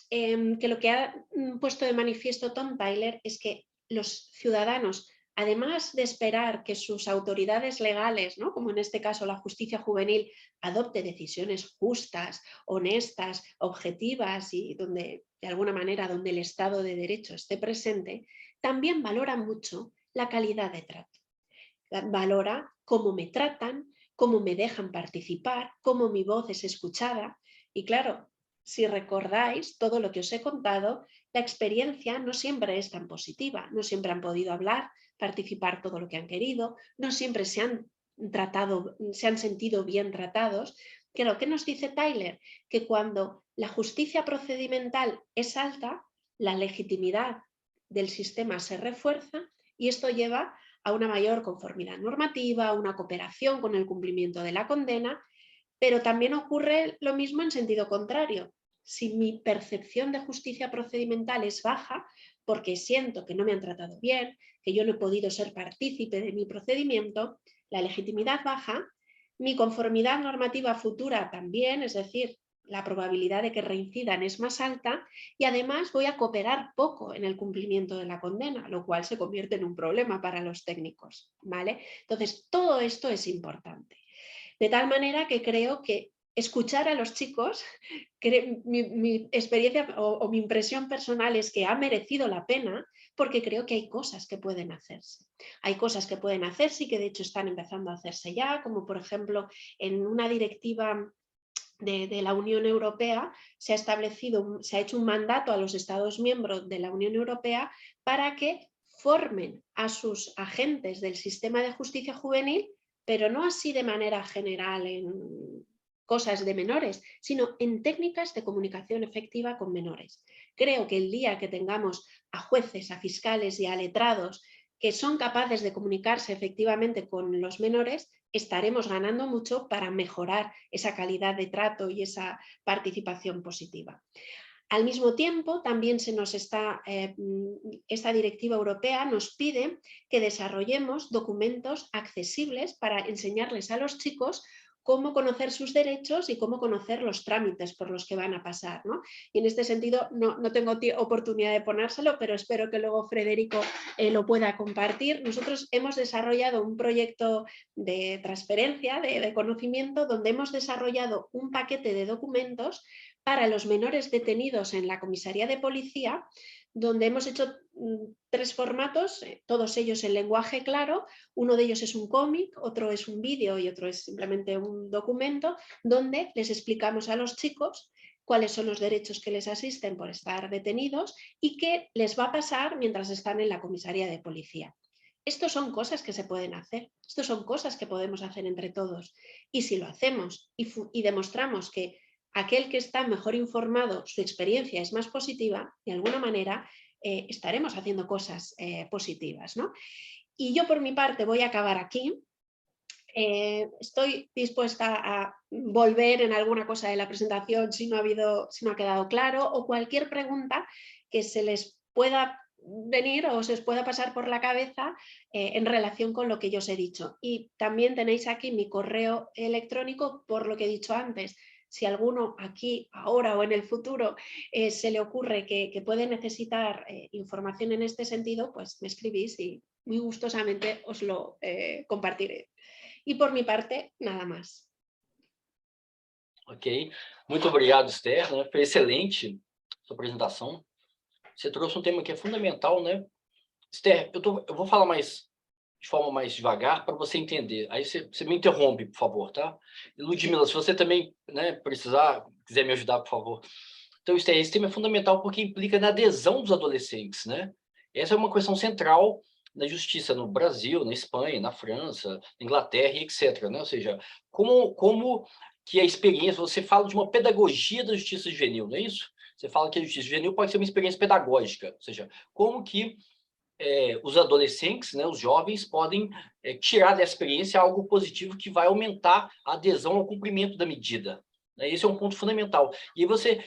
C: que lo que ha puesto de manifiesto Tom Tyler es que los ciudadanos, además de esperar que sus autoridades legales, ¿no? Como en este caso la justicia juvenil, adopte decisiones justas, honestas, objetivas y donde, de alguna manera, donde el Estado de Derecho esté presente, también valora mucho la calidad de trato. Valora cómo me tratan, cómo me dejan participar, cómo mi voz es escuchada. Y claro, si recordáis todo lo que os he contado, la experiencia no siempre es tan positiva, no siempre han podido hablar, participar todo lo que han querido, no siempre se han sentido bien tratados. Pero ¿qué nos dice Tyler? Que cuando la justicia procedimental es alta, la legitimidad del sistema se refuerza y esto lleva a una mayor conformidad normativa, a una cooperación con el cumplimiento de la condena, pero también ocurre lo mismo en sentido contrario. Si mi percepción de justicia procedimental es baja, porque siento que no me han tratado bien, que yo no he podido ser partícipe de mi procedimiento, la legitimidad baja, mi conformidad normativa futura también, es decir, la probabilidad de que reincidan es más alta y además voy a cooperar poco en el cumplimiento de la condena, lo cual se convierte en un problema para los técnicos, ¿vale? Entonces, todo esto es importante. De tal manera que creo que escuchar a los chicos, mi experiencia o mi impresión personal es que ha merecido la pena porque creo que hay cosas que pueden hacerse. Hay cosas que pueden hacerse y que de hecho están empezando a hacerse ya, como por ejemplo en una directiva de la Unión Europea se ha hecho un mandato a los Estados miembros de la Unión Europea para que formen a sus agentes del sistema de justicia juvenil, pero no así de manera general en cosas de menores, sino en técnicas de comunicación efectiva con menores. Creo que el día que tengamos a jueces, a fiscales y a letrados que son capaces de comunicarse efectivamente con los menores, estaremos ganando mucho para mejorar esa calidad de trato y esa participación positiva. Al mismo tiempo, también esta directiva europea nos pide que desarrollemos documentos accesibles para enseñarles a los chicos cómo conocer sus derechos y cómo conocer los trámites por los que van a pasar, ¿no? Y en este sentido no tengo oportunidad de ponérselo, pero espero que luego Frederico lo pueda compartir. Nosotros hemos desarrollado un proyecto de transferencia de conocimiento donde hemos desarrollado un paquete de documentos para los menores detenidos en la comisaría de policía, donde hemos hecho 3 formatos, todos ellos en lenguaje claro. Uno de ellos es un cómic, otro es un vídeo y otro es simplemente un documento, donde les explicamos a los chicos cuáles son los derechos que les asisten por estar detenidos y qué les va a pasar mientras están en la comisaría de policía. Estos son cosas que se pueden hacer, estos son cosas que podemos hacer entre todos. Y si lo hacemos y demostramos que aquel que está mejor informado, su experiencia es más positiva, de alguna manera estaremos haciendo cosas positivas, ¿no? Y yo por mi parte voy a acabar aquí. Estoy dispuesta a volver en alguna cosa de la presentación si no ha quedado claro, o cualquier pregunta que se les pueda venir o se os pueda pasar por la cabeza en relación con lo que yo os he dicho. Y también tenéis aquí mi correo electrónico por lo que he dicho antes. Si alguno aquí, ahora o en el futuro se le ocurre que puede necesitar información en este sentido, pues me escribís y muy gustosamente os lo compartiré. E por minha parte, nada mais.
B: Ok, muito obrigado, Esther, né? Foi excelente a sua apresentação. Você trouxe um tema que é fundamental, né? Esther, eu vou falar de forma mais devagar para você entender. Aí você me interrompe, por favor, tá? E Ludmila, se você também, né, quiser me ajudar, por favor. Então, Esther, esse tema é fundamental porque implica na adesão dos adolescentes, né? Essa é uma questão central na justiça no Brasil, na Espanha, na França, na Inglaterra e etc., né? Ou seja, como que a experiência, você fala de uma pedagogia da justiça juvenil, não é isso? Você fala que a justiça juvenil pode ser uma experiência pedagógica, ou seja, como que os adolescentes, né, os jovens, podem tirar dessa experiência algo positivo que vai aumentar a adesão ao cumprimento da medida. Esse é um ponto fundamental. E você,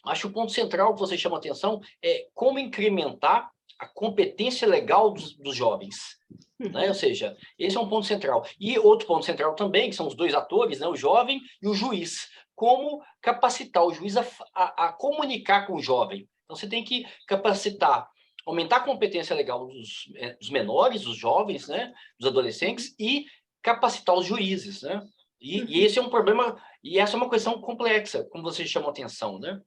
B: acho que o ponto central que você chama a atenção é como incrementar a competência legal dos jovens. Né? Ou seja, esse é um ponto central. E outro ponto central também, que são os 2 atores, né, o jovem e o juiz. Como capacitar o juiz a comunicar com o jovem. Então, você tem que capacitar, aumentar a competência legal dos menores, dos jovens, né, dos adolescentes, e capacitar os juízes, né? E esse é um problema, e essa é uma questão complexa, como você chamou a atenção, né?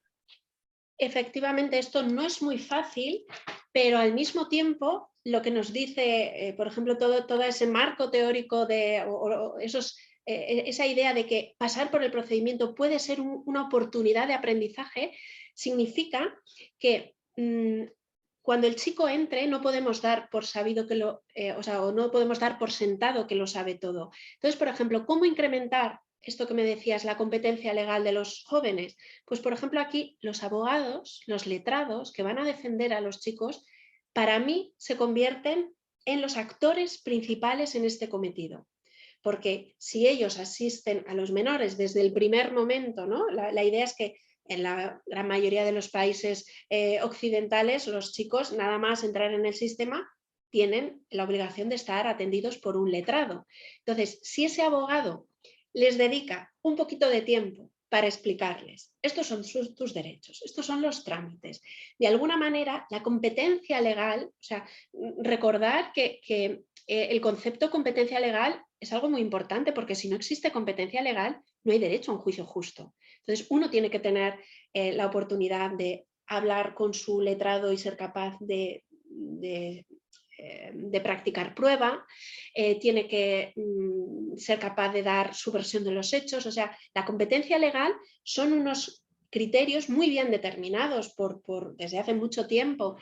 C: Efectivamente, esto no es muy fácil, pero al mismo tiempo lo que nos dice, por ejemplo, todo ese marco teórico esa idea de que pasar por el procedimiento puede ser una oportunidad de aprendizaje, significa que cuando el chico entre no podemos dar por sabido o no podemos dar por sentado que lo sabe todo. Entonces, por ejemplo, ¿cómo incrementar esto que me decías, la competencia legal de los jóvenes? Pues, por ejemplo, aquí los abogados, los letrados que van a defender a los chicos, para mí se convierten en los actores principales en este cometido. Porque si ellos asisten a los menores desde el primer momento, ¿no? La idea es que en la gran mayoría de los países occidentales, los chicos, nada más entrar en el sistema, tienen la obligación de estar atendidos por un letrado. Entonces, si ese abogado les dedica un poquito de tiempo para explicarles, estos son tus derechos, estos son los trámites. De alguna manera, la competencia legal, o sea, recordar que el concepto competencia legal es algo muy importante, porque si no existe competencia legal, no hay derecho a un juicio justo. Entonces, uno tiene que tener la oportunidad de hablar con su letrado y ser capaz de practicar prueba, tiene que ser capaz de dar su versión de los hechos. O sea, la competencia legal son unos criterios muy bien determinados desde hace mucho tiempo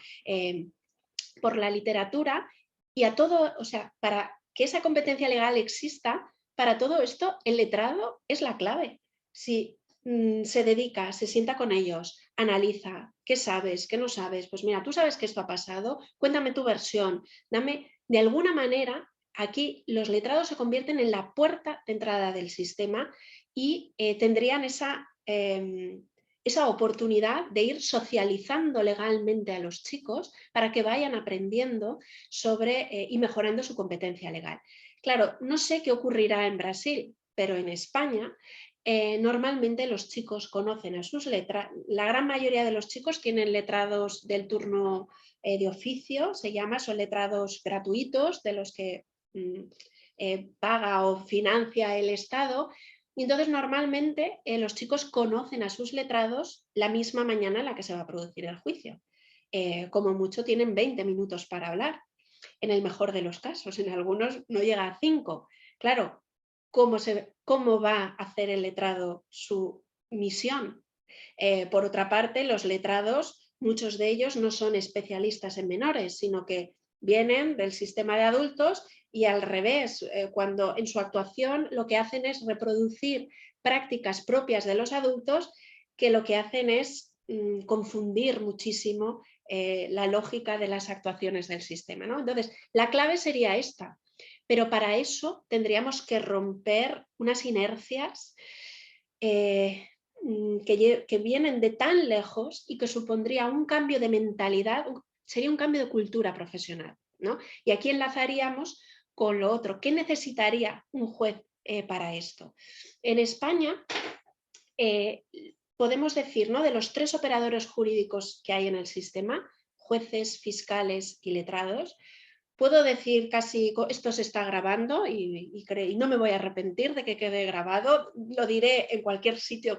C: por la literatura, y a todo, o sea, para que esa competencia legal exista, para todo esto el letrado es la clave. Si se dedica, se sienta con ellos, analiza, ¿qué sabes? ¿Qué no sabes? Pues mira, tú sabes que esto ha pasado, cuéntame tu versión, dame, de alguna manera, aquí los letrados se convierten en la puerta de entrada del sistema y tendrían esa oportunidad de ir socializando legalmente a los chicos para que vayan aprendiendo sobre y mejorando su competencia legal. Claro, no sé qué ocurrirá en Brasil, pero en España normalmente los chicos conocen a sus letrados. La gran mayoría de los chicos tienen letrados del turno de oficio, se llama, son letrados gratuitos de los que paga o financia el Estado. Y entonces normalmente los chicos conocen a sus letrados la misma mañana en la que se va a producir el juicio. Como mucho tienen 20 minutos para hablar, en el mejor de los casos, en algunos no llega a 5. Claro, ¿cómo va a hacer el letrado su misión? Por otra parte, los letrados, muchos de ellos no son especialistas en menores, sino que vienen del sistema de adultos y al revés, cuando en su actuación lo que hacen es reproducir prácticas propias de los adultos, que lo que hacen es confundir muchísimo la lógica de las actuaciones del sistema, ¿no? Entonces, la clave sería esta, pero para eso tendríamos que romper unas inercias que vienen de tan lejos y que supondría un cambio de mentalidad, sería un cambio de cultura profesional, ¿no? Y aquí enlazaríamos con lo otro. ¿Qué necesitaría un juez para esto? En España podemos decir, ¿no?, de los 3 operadores jurídicos que hay en el sistema, jueces, fiscales y letrados, puedo decir casi, esto se está grabando y no me voy a arrepentir de que quede grabado, lo diré en cualquier sitio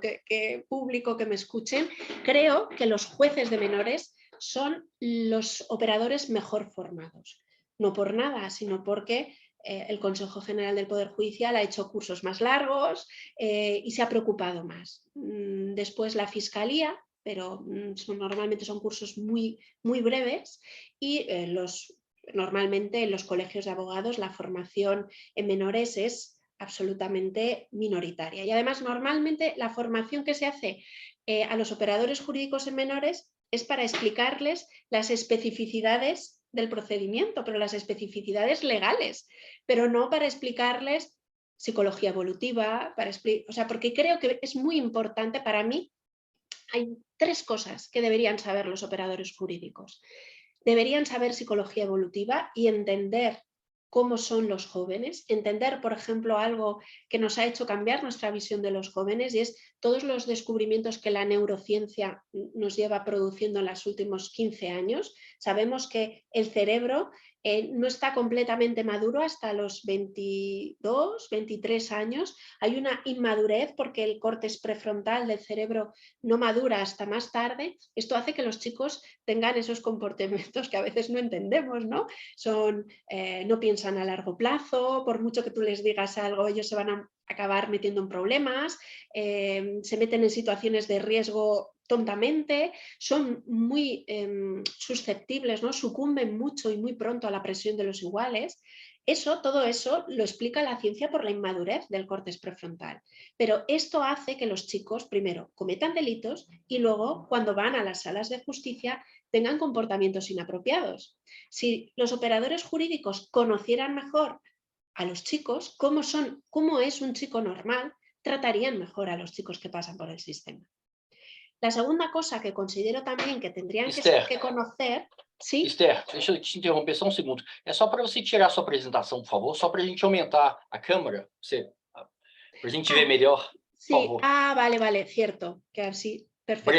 C: público que me escuchen, creo que los jueces de menores son los operadores mejor formados. No por nada, sino porque el Consejo General del Poder Judicial ha hecho cursos más largos y se ha preocupado más. Después la Fiscalía, pero normalmente son cursos muy, muy breves, y normalmente en los colegios de abogados la formación en menores es absolutamente minoritaria. Y además normalmente la formación que se hace a los operadores jurídicos en menores es para explicarles las especificidades del procedimiento, pero las especificidades legales, pero no para explicarles psicología evolutiva, porque creo que es muy importante para mí. Hay 3 cosas que deberían saber los operadores jurídicos. Deberían saber psicología evolutiva y entender cómo son los jóvenes, entender, por ejemplo, algo que nos ha hecho cambiar nuestra visión de los jóvenes, y es todos los descubrimientos que la neurociencia nos lleva produciendo en los últimos 15 años. Sabemos que el cerebro no está completamente maduro hasta los 22, 23 años. Hay una inmadurez porque el córtex prefrontal del cerebro no madura hasta más tarde. Esto hace que los chicos tengan esos comportamientos que a veces no entendemos, ¿no? No piensan a largo plazo, por mucho que tú les digas algo, ellos se van a acabar metiendo en problemas, se meten en situaciones de riesgo tontamente, son muy susceptibles, ¿no? Sucumben mucho y muy pronto a la presión de los iguales. Todo eso lo explica la ciencia por la inmadurez del córtex prefrontal. Pero esto hace que los chicos primero cometan delitos y luego, cuando van a las salas de justicia, tengan comportamientos inapropiados. Si los operadores jurídicos conocieran mejor a los chicos, cómo es un chico normal, tratarían mejor a los chicos que pasan por el sistema. La segunda cosa que considero también que tendrían que conocer... ¿Sí?
B: Esther, deixa eu te interromper só um segundo. É só para você tirar a sua apresentação, por favor, só para a gente aumentar a câmera, para a gente ver melhor.
C: Sí,
B: favor.
C: vale, cierto, que así, perfecto.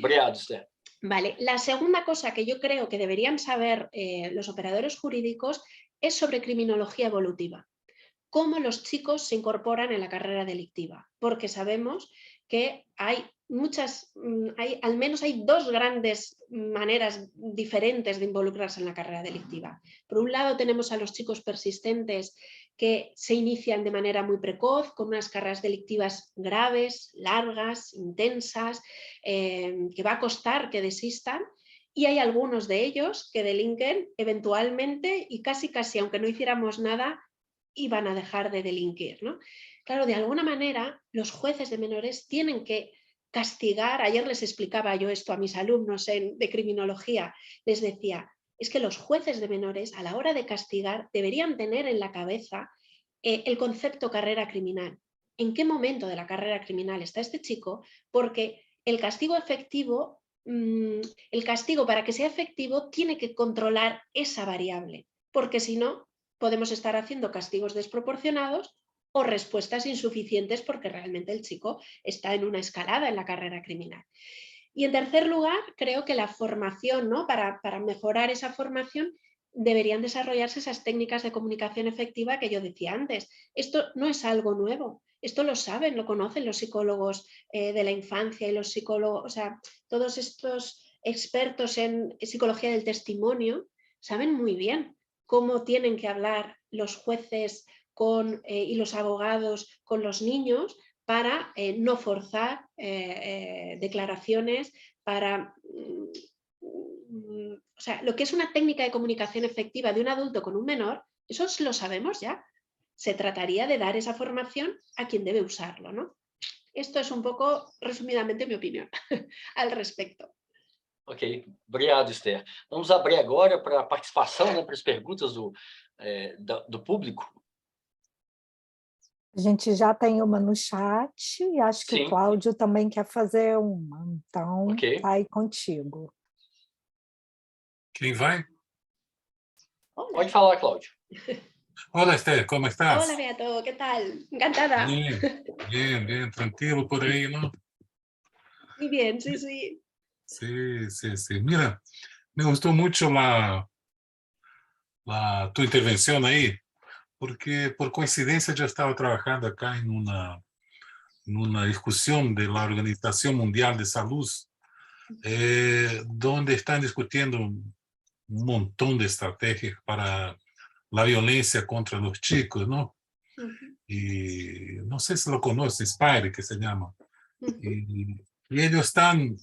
B: Obrigado, Esther.
C: Vale, la segunda cosa que yo creo que deberían saber los operadores jurídicos es sobre criminología evolutiva. Cómo los chicos se incorporan en la carrera delictiva, porque sabemos que hay al menos hay dos grandes maneras diferentes de involucrarse en la carrera delictiva. Por un lado tenemos a los chicos persistentes que se inician de manera muy precoz, con unas carreras delictivas graves, largas, intensas, que va a costar que desistan, y hay algunos de ellos que delinquen eventualmente y casi, aunque no hiciéramos nada, iban a dejar de delinquir, ¿no? Claro, de alguna manera los jueces de menores tienen que castigar. Ayer les explicaba yo esto a mis alumnos de criminología, les decía, es que los jueces de menores a la hora de castigar deberían tener en la cabeza el concepto carrera criminal. ¿En qué momento de la carrera criminal está este chico? Porque el castigo efectivo, el castigo para que sea efectivo tiene que controlar esa variable, porque si no podemos estar haciendo castigos desproporcionados o respuestas insuficientes porque realmente el chico está en una escalada en la carrera criminal. Y en tercer lugar, creo que la formación, ¿no? Para mejorar esa formación deberían desarrollarse esas técnicas de comunicación efectiva que yo decía antes. Esto no es algo nuevo, esto lo saben, lo conocen los psicólogos de la infancia y los psicólogos, o sea, todos estos expertos en psicología del testimonio saben muy bien cómo tienen que hablar los jueces y los abogados con los niños para no forzar declaraciones, para... o sea, lo que es una técnica de comunicación efectiva de un adulto con un menor, eso lo sabemos ya. Se trataría de dar esa formación a quien debe usarlo, ¿no? Esto es un poco, resumidamente, mi opinión al respecto.
B: Ok, obrigado, Esther. Vamos abrir agora para a participação, né, para as perguntas do público.
A: A gente já tem uma no chat e acho que o
B: Sim,
A: Cláudio também quer fazer uma, então
B: ok.
A: tá aí contigo.
D: ¿Quién va?
C: Hola.
B: Pode falar, Cláudio.
D: Hola, Esther, ¿cómo estás?
C: Hola, Beato, ¿qué tal? Encantada.
D: Bien, tranquilo por ahí, ¿no?
C: Muy bien, sí, sí.
D: Sí. Mira, me gustó mucho tu intervención ahí, porque por coincidencia yo estaba trabajando acá en una discusión de la Organización Mundial de Salud, donde están discutiendo un montón de estrategias para la violencia contra los chicos, ¿no? Y no sé si lo conoces, Spire, que se llama. Y ellos están,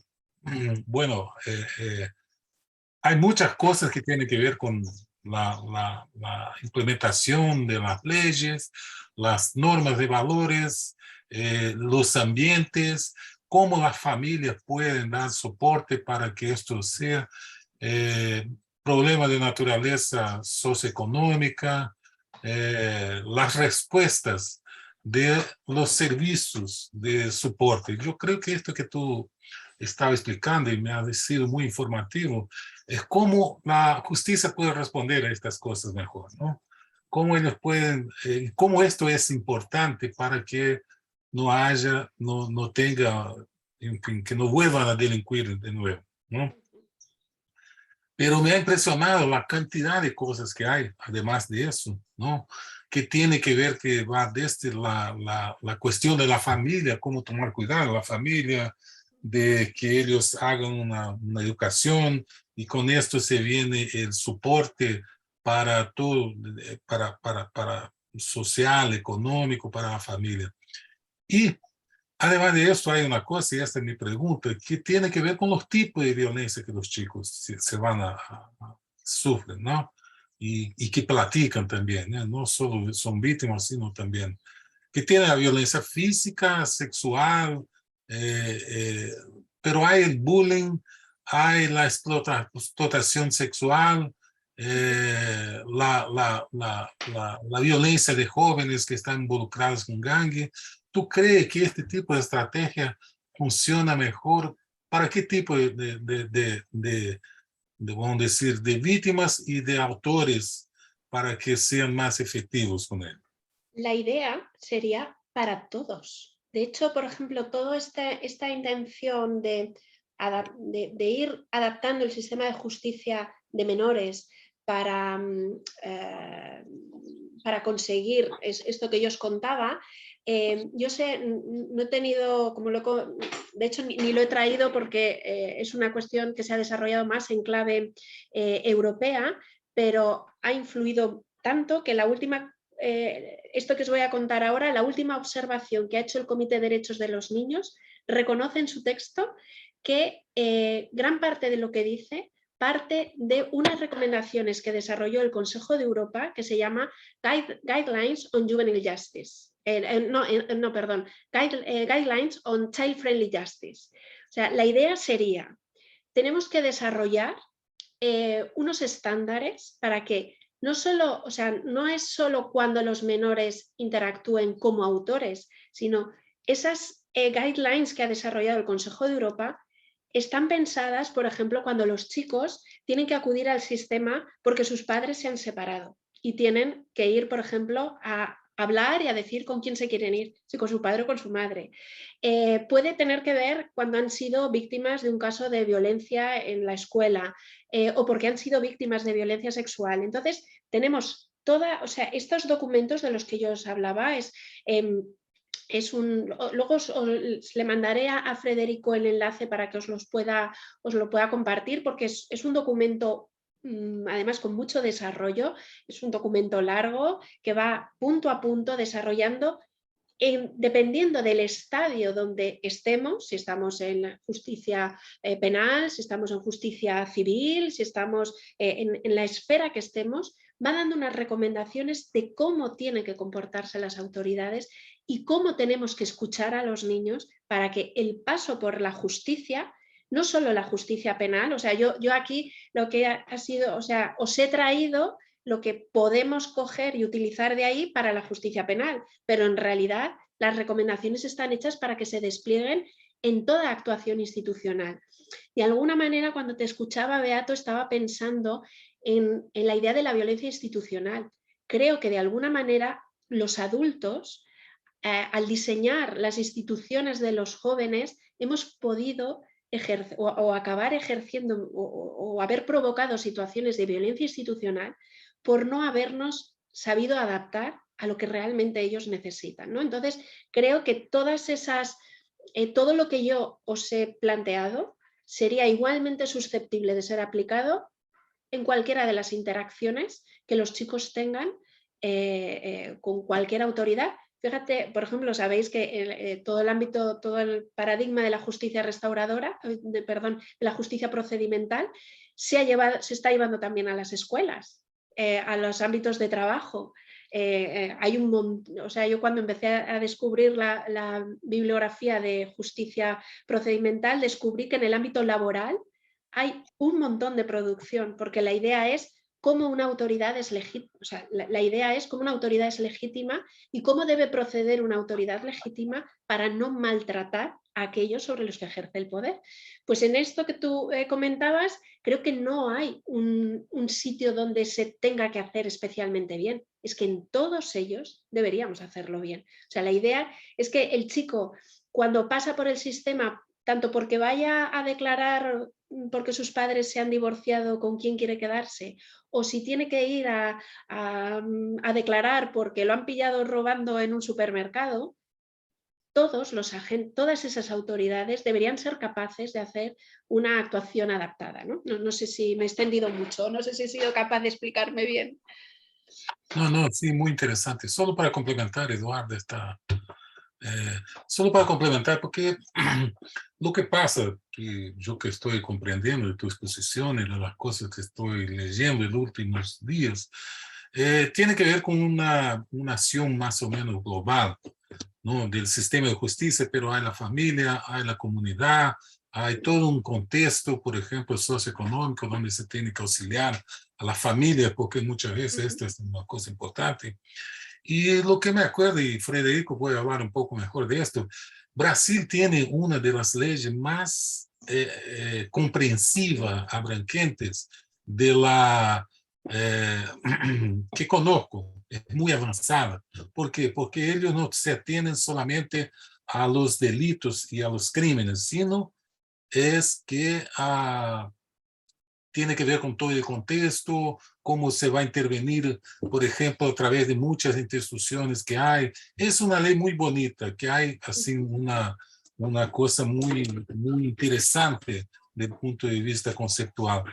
D: bueno, hay muchas cosas que tienen que ver con la implementación de las leyes, las normas de valores, los ambientes, cómo las familias pueden dar soporte para que esto sea problemas de naturaleza socioeconómica, las respuestas de los servicios de soporte. Yo creo que esto que tú estabas explicando y me ha sido muy informativo es cómo la justicia puede responder a estas cosas mejor, ¿no? Cómo ellos pueden, cómo esto es importante para que no haya, no tenga, en fin, que no vuelvan a delinquir de nuevo, ¿no? Pero me ha impresionado la cantidad de cosas que hay, además de eso, ¿no? Que tiene que ver, que va desde la cuestión de la familia, cómo tomar cuidado de la familia, de que ellos hagan una educación, y con esto se viene el soporte para todo, para social, económico, para la familia. Y además de esto, hay una cosa, y esta es mi pregunta, que tiene que ver con los tipos de violencia que los chicos se van a sufren, ¿no? Y que platican también, ¿no? No solo son víctimas, sino también que tienen la violencia física, sexual, pero hay el bullying, hay la explotación sexual, la violencia de jóvenes que están involucrados con gangue. ¿Tú crees que este tipo de estrategia funciona mejor? ¿Para qué tipo vamos a decir, de víctimas y de autores para que sean más efectivos con él?
C: La idea sería para todos. De hecho, por ejemplo, toda esta intención de ir adaptando el sistema de justicia de menores para conseguir esto que yo os contaba, yo sé, no he tenido, de hecho ni lo he traído porque es una cuestión que se ha desarrollado más en clave europea, pero ha influido tanto que la última, esto que os voy a contar ahora, la última observación que ha hecho el Comité de Derechos de los Niños, reconoce en su texto que gran parte de lo que dice parte de unas recomendaciones que desarrolló el Consejo de Europa que se llama Guidelines on Juvenile Justice. Guidelines on Child Friendly Justice. O sea, la idea sería, tenemos que desarrollar unos estándares para que no es solo cuando los menores interactúen como autores, sino esas guidelines que ha desarrollado el Consejo de Europa están pensadas, por ejemplo, cuando los chicos tienen que acudir al sistema porque sus padres se han separado y tienen que ir, por ejemplo, a hablar y a decir con quién se quieren ir, si con su padre o con su madre. Puede tener que ver cuando han sido víctimas de un caso de violencia en la escuela o porque han sido víctimas de violencia sexual. Entonces, tenemos estos documentos de los que yo os hablaba, luego le mandaré a Federico el enlace para que os lo pueda compartir, porque es un documento además con mucho desarrollo, es un documento largo que va punto a punto desarrollando, dependiendo del estadio donde estemos, si estamos en justicia penal, si estamos en justicia civil, si estamos en la esfera que estemos, va dando unas recomendaciones de cómo tienen que comportarse las autoridades y cómo tenemos que escuchar a los niños para que el paso por la justicia, no solo la justicia penal, yo aquí lo que ha sido, os he traído lo que podemos coger y utilizar de ahí para la justicia penal, pero en realidad las recomendaciones están hechas para que se desplieguen en toda actuación institucional. De alguna manera, cuando te escuchaba, Beato, estaba pensando en la idea de la violencia institucional. Creo que de alguna manera los adultos, al diseñar las instituciones de los jóvenes, hemos podido acabar ejerciendo o haber provocado situaciones de violencia institucional por no habernos sabido adaptar a lo que realmente ellos necesitan, ¿no? Entonces, creo que todo lo que yo os he planteado sería igualmente susceptible de ser aplicado en cualquiera de las interacciones que los chicos tengan con cualquier autoridad. Fíjate, por ejemplo, sabéis que todo el paradigma de la justicia restauradora, de la justicia procedimental, se está llevando también a las escuelas, a los ámbitos de trabajo. Yo cuando empecé a descubrir la bibliografía de justicia procedimental, descubrí que en el ámbito laboral hay un montón de producción, porque la idea es cómo una autoridad es legítima, la idea es cómo una autoridad es legítima y cómo debe proceder una autoridad legítima para no maltratar a aquellos sobre los que ejerce el poder. Pues en esto que tú comentabas, creo que no hay un sitio donde se tenga que hacer especialmente bien, es que en todos ellos deberíamos hacerlo bien. La idea es que el chico, cuando pasa por el sistema, tanto porque vaya a declarar porque sus padres se han divorciado con quién quiere quedarse, o si tiene que ir a declarar porque lo han pillado robando en un supermercado, todas esas autoridades deberían ser capaces de hacer una actuación adaptada, ¿no? No sé si me he extendido mucho, no sé si he sido capaz de explicarme bien.
D: No, sí, muy interesante. Solo para complementar, Eduardo, solo para complementar, porque lo que pasa, que yo que estoy comprendiendo de tu exposición y de las cosas que estoy leyendo en los últimos días, tiene que ver con una acción más o menos global, ¿no? Del sistema de justicia, pero hay la familia, hay la comunidad, hay todo un contexto, por ejemplo, socioeconómico, donde se tiene que auxiliar a la familia, porque muchas veces esta es una cosa importante. Y lo que me acuerdo, y Federico puede hablar un poco mejor de esto, Brasil tiene una de las leyes más comprensivas, abarcantes de la que conozco, es muy avanzada. ¿Por qué? Porque ellos no se atienen solamente a los delitos y a los crímenes, sino es que tiene que ver con todo el contexto, cómo se va a intervenir, por ejemplo, a través de muchas instituciones que hay. Es una ley muy bonita, que hay así una cosa muy interesante desde el punto de vista conceptual.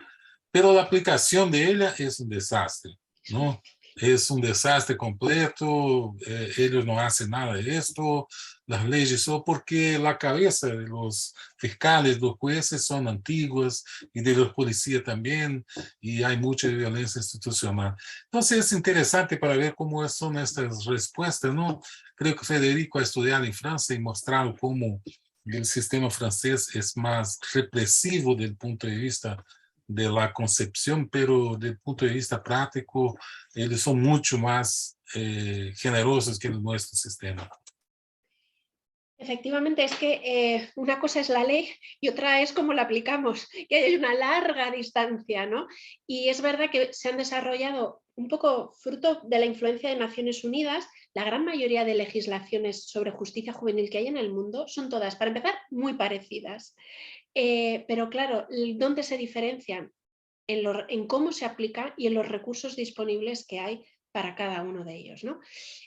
D: Pero la aplicación de ella es un desastre, ¿no? Es un desastre completo, ellos no hacen nada de esto, las leyes son porque la cabeza de los fiscales, los jueces son antiguas y de los policías también, y hay mucha violencia institucional. Entonces es interesante para ver cómo son estas respuestas, ¿no? Creo que Federico ha estudiado en Francia y mostrado cómo el sistema francés es más represivo desde el punto de vista de la concepción, pero desde el punto de vista práctico, ellos son mucho más generosos que nuestro sistema.
C: Efectivamente, es que una cosa es la ley y otra es cómo la aplicamos, que hay una larga distancia, ¿no? Y es verdad que se han desarrollado un poco fruto de la influencia de Naciones Unidas. La gran mayoría de legislaciones sobre justicia juvenil que hay en el mundo son todas, para empezar, muy parecidas. Pero claro, ¿dónde se diferencian? En cómo se aplica y en los recursos disponibles que hay para cada uno de ellos, ¿no?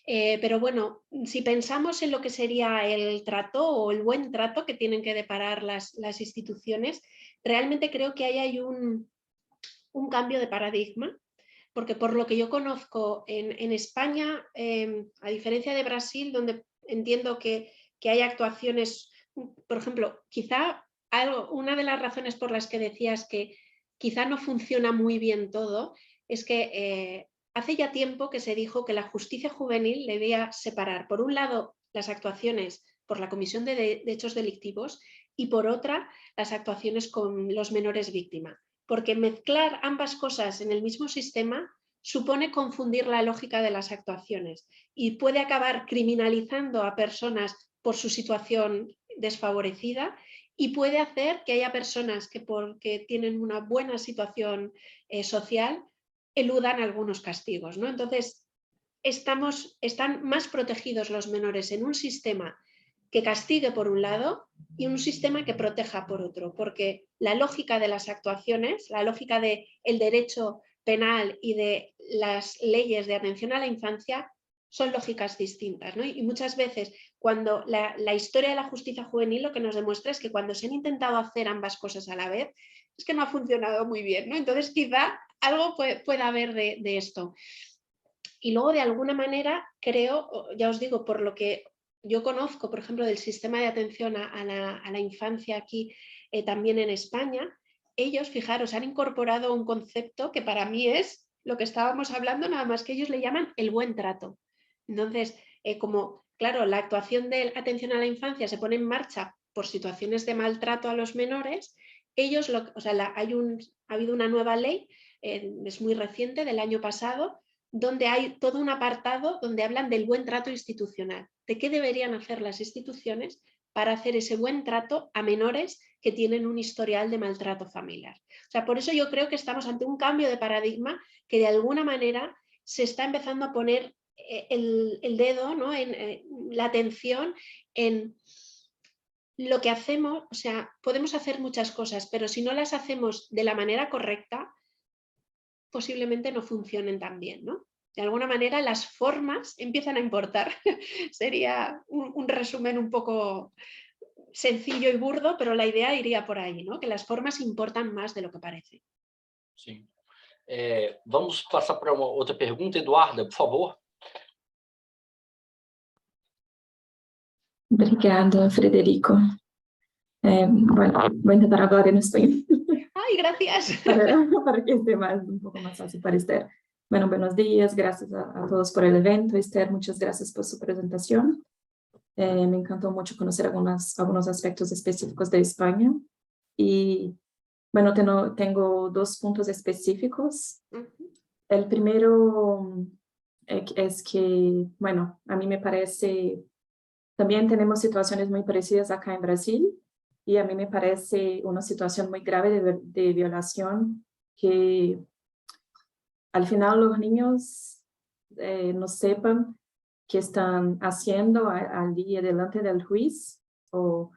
C: Pero bueno, si pensamos en lo que sería el trato o el buen trato que tienen que deparar las instituciones, realmente creo que ahí hay un cambio de paradigma, porque por lo que yo conozco en España, a diferencia de Brasil, donde entiendo que hay actuaciones, por ejemplo, quizá una de las razones por las que decías que quizá no funciona muy bien todo, es que hace ya tiempo que se dijo que la justicia juvenil debía separar, por un lado, las actuaciones por la comisión de hechos delictivos y por otra, las actuaciones con los menores víctimas. Porque mezclar ambas cosas en el mismo sistema supone confundir la lógica de las actuaciones y puede acabar criminalizando a personas por su situación desfavorecida y puede hacer que haya personas que porque tienen una buena situación social eludan algunos castigos, ¿no? Entonces, están más protegidos los menores en un sistema que castigue por un lado y un sistema que proteja por otro, porque la lógica de las actuaciones, la lógica del derecho penal y de las leyes de atención a la infancia son lógicas distintas, ¿no? Y muchas veces cuando la historia de la justicia juvenil lo que nos demuestra es que cuando se han intentado hacer ambas cosas a la vez, es que no ha funcionado muy bien, ¿no? Entonces quizá algo pueda haber de esto. Y luego de alguna manera creo, ya os digo, por lo que yo conozco, por ejemplo, del sistema de atención a la infancia aquí también en España, ellos, fijaros, han incorporado un concepto que para mí es lo que estábamos hablando, nada más que ellos le llaman el buen trato. Entonces, como, claro, la actuación de atención a la infancia se pone en marcha por situaciones de maltrato a los menores, ellos, ha habido una nueva ley, es muy reciente, del año pasado, donde hay todo un apartado donde hablan del buen trato institucional, de qué deberían hacer las instituciones para hacer ese buen trato a menores que tienen un historial de maltrato familiar. O sea, por eso yo creo que estamos ante un cambio de paradigma que de alguna manera se está empezando a poner el dedo, ¿no? en la atención en lo que hacemos. O sea, podemos hacer muchas cosas, pero si no las hacemos de la manera correcta, posiblemente no funcionen tan bien, ¿no? De alguna manera las formas empiezan a importar. Sería un resumen un poco sencillo y burdo, pero la idea iría por ahí, ¿no? Que las formas importan más de lo que parece.
B: Sim. Vamos passar para uma outra pergunta. Eduarda, por favor.
E: Obrigada, Frederico. Bueno, voy a intentar hablar en español.
C: ¡Ay, gracias!
E: para que esté un poco más fácil para Esther. Bueno, buenos días, gracias a todos por el evento. Esther, muchas gracias por su presentación. Me encantó mucho conocer algunos aspectos específicos de España. Y bueno, tengo dos puntos específicos. El primero es que, bueno, a mí me parece, también tenemos situaciones muy parecidas acá en Brasil, y a mí me parece una situación muy grave de violación, que al final los niños no sepan que están haciendo allí delante del juez, o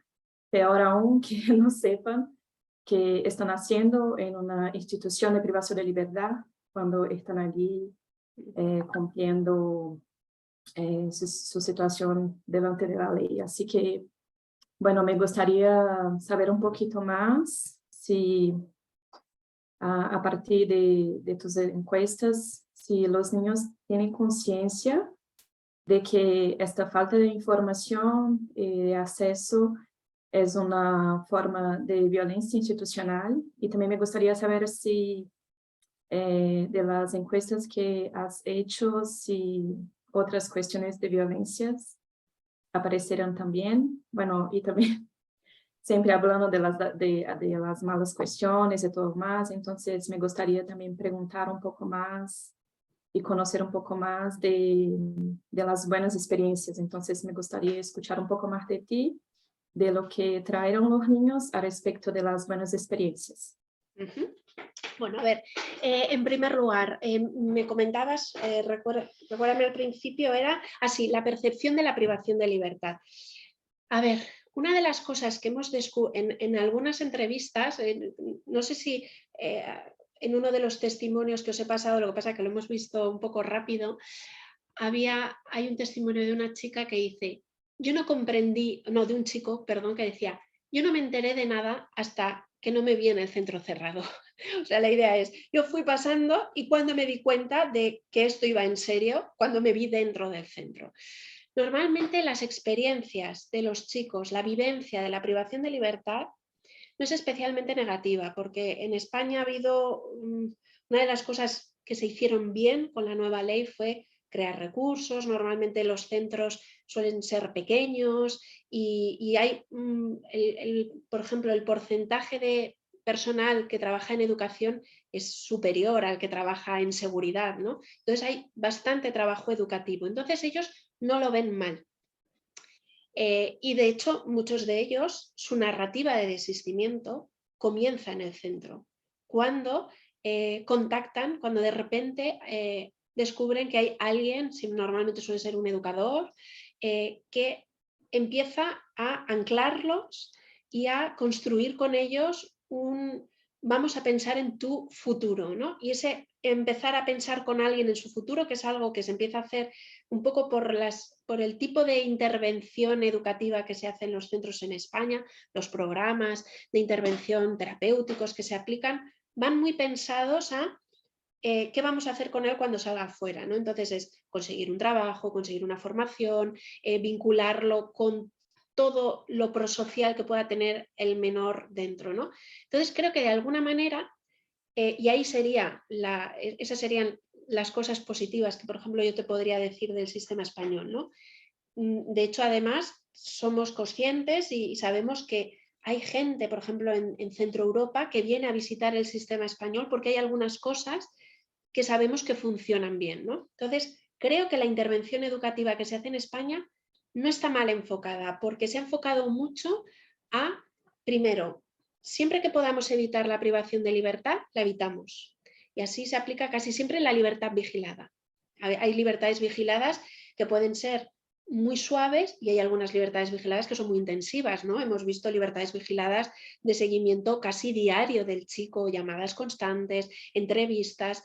E: peor aún, que no sepan que están haciendo en una institución de privación de libertad cuando están allí cumpliendo su situación delante de la ley. Así que, bueno, me gustaría saber un poquito más si a partir de tus encuestas, si los niños tienen conciencia de que esta falta de información y de acceso es una forma de violencia institucional. Y también me gustaría saber si de las encuestas que has hecho, si otras cuestiones de violencias aparecerán también. Bueno, y también siempre hablando de las malas cuestiones y todo más, entonces me gustaría también preguntar un poco más y conocer un poco más de las buenas experiencias. Entonces me gustaría escuchar un poco más de ti, de lo que trajeron los niños a respecto de las buenas experiencias.
C: Bueno, a ver, en primer lugar, me comentabas, recuérdame al principio, era así, la percepción de la privación de libertad. A ver, una de las cosas que hemos descubierto en algunas entrevistas, no sé si en uno de los testimonios que os he pasado, lo que pasa es que lo hemos visto un poco rápido, hay un testimonio de una chica que dice, yo no comprendí, no, de un chico, perdón, que decía, yo no me enteré de nada hasta que no me vi en el centro cerrado. O sea, la idea es, yo fui pasando y cuando me di cuenta de que esto iba en serio, cuando me vi dentro del centro. Normalmente las experiencias de los chicos, la vivencia de la privación de libertad no es especialmente negativa, porque en España ha habido una de las cosas que se hicieron bien con la nueva ley fue crear recursos. Normalmente los centros suelen ser pequeños y hay, por ejemplo, el porcentaje de personal que trabaja en educación es superior al que trabaja en seguridad, ¿no? Entonces hay bastante trabajo educativo. Entonces ellos no lo ven mal. Y de hecho, muchos de ellos, su narrativa de desistimiento comienza en el centro. Cuando contactan, cuando de repente descubren que hay alguien, normalmente suele ser un educador, que empieza a anclarlos y a construir con ellos vamos a pensar en tu futuro, ¿no? Y ese empezar a pensar con alguien en su futuro, que es algo que se empieza a hacer un poco por el tipo de intervención educativa que se hace en los centros en España, los programas de intervención terapéuticos que se aplican, van muy pensados a qué vamos a hacer con él cuando salga afuera, ¿no? Entonces es conseguir un trabajo, conseguir una formación, vincularlo con todo lo prosocial que pueda tener el menor dentro, ¿no? Entonces creo que de alguna manera, y ahí esas serían las cosas positivas que, por ejemplo, yo te podría decir del sistema español, ¿no? De hecho, además, somos conscientes y sabemos que hay gente, por ejemplo, en Centro Europa, que viene a visitar el sistema español porque hay algunas cosas que sabemos que funcionan bien, ¿no? Entonces, creo que la intervención educativa que se hace en España no está mal enfocada, porque se ha enfocado mucho a, primero, siempre que podamos evitar la privación de libertad, la evitamos. Y así se aplica casi siempre la libertad vigilada. Hay libertades vigiladas que pueden ser muy suaves y hay algunas libertades vigiladas que son muy intensivas, ¿no? Hemos visto libertades vigiladas de seguimiento casi diario del chico, llamadas constantes, entrevistas.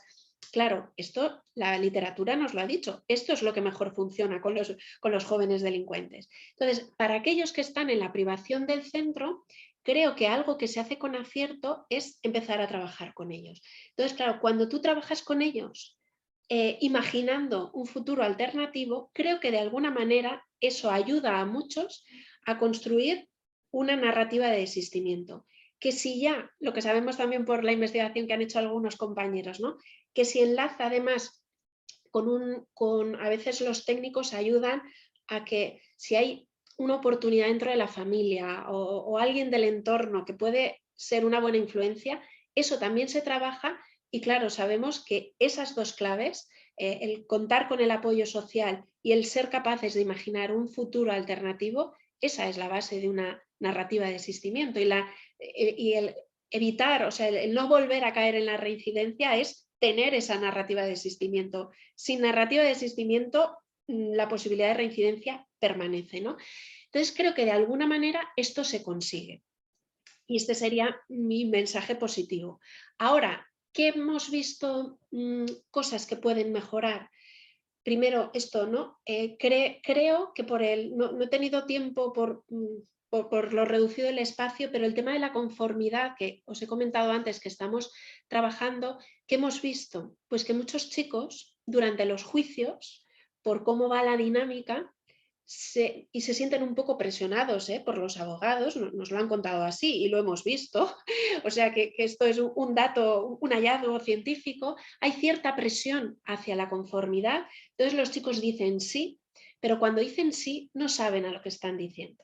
C: Claro, esto la literatura nos lo ha dicho, esto es lo que mejor funciona con los jóvenes delincuentes. Entonces, para aquellos que están en la privación del centro, creo que algo que se hace con acierto es empezar a trabajar con ellos. Entonces, claro, cuando tú trabajas con ellos imaginando un futuro alternativo, creo que de alguna manera eso ayuda a muchos a construir una narrativa de desistimiento. Que si ya, lo que sabemos también por la investigación que han hecho algunos compañeros, ¿no? Que si enlaza además a veces los técnicos ayudan a que si hay una oportunidad dentro de la familia o alguien del entorno que puede ser una buena influencia, eso también se trabaja y claro, sabemos que esas dos claves, el contar con el apoyo social y el ser capaces de imaginar un futuro alternativo, esa es la base de una narrativa de desistimiento y el evitar, o sea, el no volver a caer en la reincidencia es tener esa narrativa de desistimiento. Sin narrativa de desistimiento la posibilidad de reincidencia permanece, ¿no? Entonces creo que de alguna manera esto se consigue. Y este sería mi mensaje positivo. Ahora, ¿qué hemos visto? Cosas que pueden mejorar. Primero, esto, ¿no? Creo que no he tenido tiempo por lo reducido del espacio, pero el tema de la conformidad, que os he comentado antes que estamos trabajando, ¿qué hemos visto? Pues que muchos chicos, durante los juicios, por cómo va la dinámica, se sienten un poco presionados por los abogados, nos lo han contado así y lo hemos visto, o sea que esto es un dato, un hallazgo científico, hay cierta presión hacia la conformidad, entonces los chicos dicen sí, pero cuando dicen sí no saben a lo que están diciendo.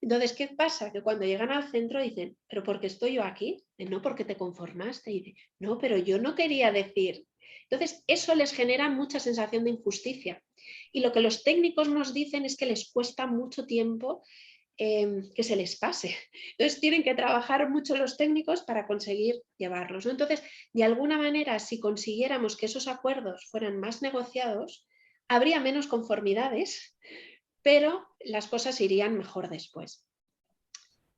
C: Entonces, ¿qué pasa? Que cuando llegan al centro dicen, ¿pero por qué estoy yo aquí? No, porque te conformaste. Y dicen, no, pero yo no quería decir. Entonces, eso les genera mucha sensación de injusticia. Y lo que los técnicos nos dicen es que les cuesta mucho tiempo que se les pase. Entonces, tienen que trabajar mucho los técnicos para conseguir llevarlos, ¿no? Entonces, de alguna manera, si consiguiéramos que esos acuerdos fueran más negociados, habría menos conformidades, pero las cosas irían mejor después.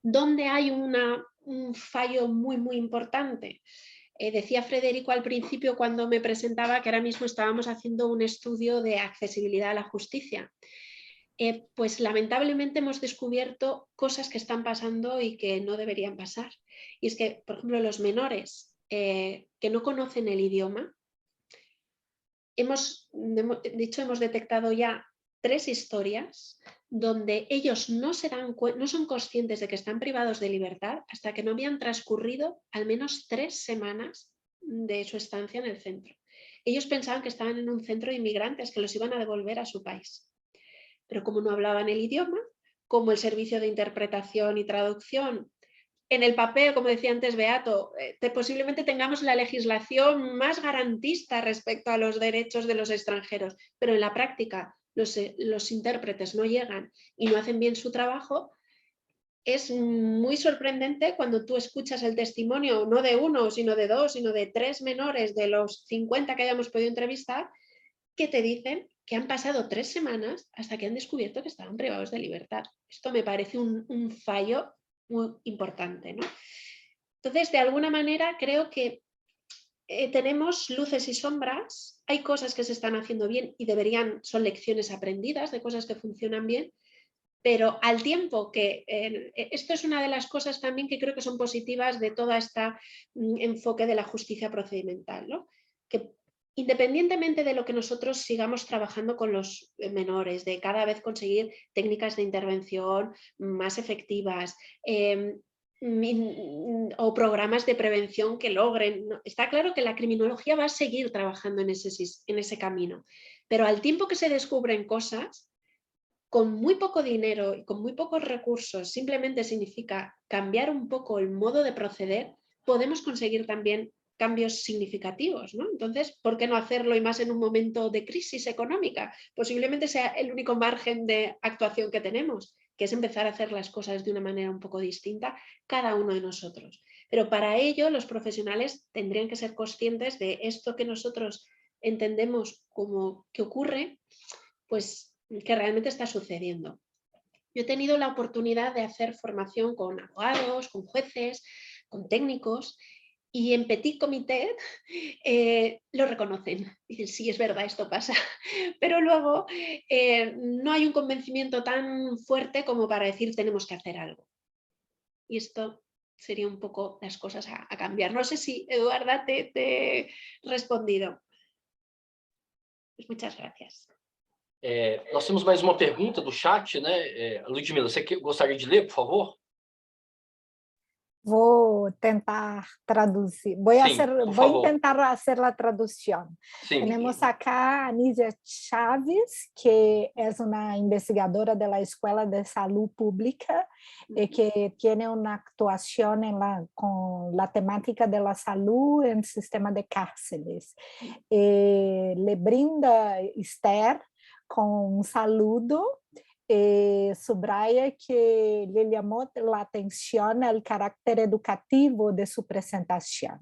C: ¿Dónde hay un fallo muy, muy importante? Decía Federico al principio cuando me presentaba que ahora mismo estábamos haciendo un estudio de accesibilidad a la justicia. Pues lamentablemente hemos descubierto cosas que están pasando y que no deberían pasar. Y es que, por ejemplo, los menores que no conocen el idioma, hemos detectado ya 3 historias donde ellos no son conscientes de que están privados de libertad hasta que no habían transcurrido al menos 3 semanas de su estancia en el centro. Ellos pensaban que estaban en un centro de inmigrantes que los iban a devolver a su país. Pero como no hablaban el idioma, como el servicio de interpretación y traducción en el papel, como decía antes Beato, posiblemente tengamos la legislación más garantista respecto a los derechos de los extranjeros, pero en la práctica los intérpretes no llegan y no hacen bien su trabajo. Es muy sorprendente cuando tú escuchas el testimonio, no de 1, sino de 2, sino de 3 menores de los 50 que hayamos podido entrevistar, que te dicen que han pasado 3 semanas hasta que han descubierto que estaban privados de libertad. Esto me parece un fallo muy importante, ¿no? Entonces, de alguna manera, creo que tenemos luces y sombras, hay cosas que se están haciendo bien y son lecciones aprendidas de cosas que funcionan bien, pero al tiempo que esto es una de las cosas también que creo que son positivas de todo este enfoque de la justicia procedimental, ¿no? Que independientemente de lo que nosotros sigamos trabajando con los menores, de cada vez conseguir técnicas de intervención más efectivas o programas de prevención que logren, está claro que la criminología va a seguir trabajando en ese camino, pero al tiempo que se descubren cosas, con muy poco dinero y con muy pocos recursos, simplemente significa cambiar un poco el modo de proceder, podemos conseguir también cambios significativos, ¿no? Entonces, ¿por qué no hacerlo y más en un momento de crisis económica? Posiblemente sea el único margen de actuación que tenemos, que es empezar a hacer las cosas de una manera un poco distinta cada uno de nosotros. Pero para ello los profesionales tendrían que ser conscientes de esto que nosotros entendemos como que ocurre, pues que realmente está sucediendo. Yo he tenido la oportunidad de hacer formación con abogados, con jueces, con técnicos, y en petit comité lo reconocen. Dicen, sí, es verdad, esto pasa. Pero luego no hay un convencimiento tan fuerte como para decir tenemos que hacer algo. Y esto sería un poco las cosas a cambiar. No sé si, Eduarda, te he respondido. Pues muchas gracias.
B: Nós temos mais uma pergunta do chat, né? Ludmila, você gostaria de ler, por favor?
A: Vou tentar traduzir.
B: Sim, por
A: Voy a
B: favor.
A: intentar hacer la traducción.
B: Sim.
A: Tenemos acá a Nízia Chaves, que es una investigadora de la Escuela de Salud Pública, que tiene una actuación con la temática de la salud en el sistema de cárceles. Le brinda Esther con un saludo. Subraya que le llamó la atención el carácter educativo de su presentación.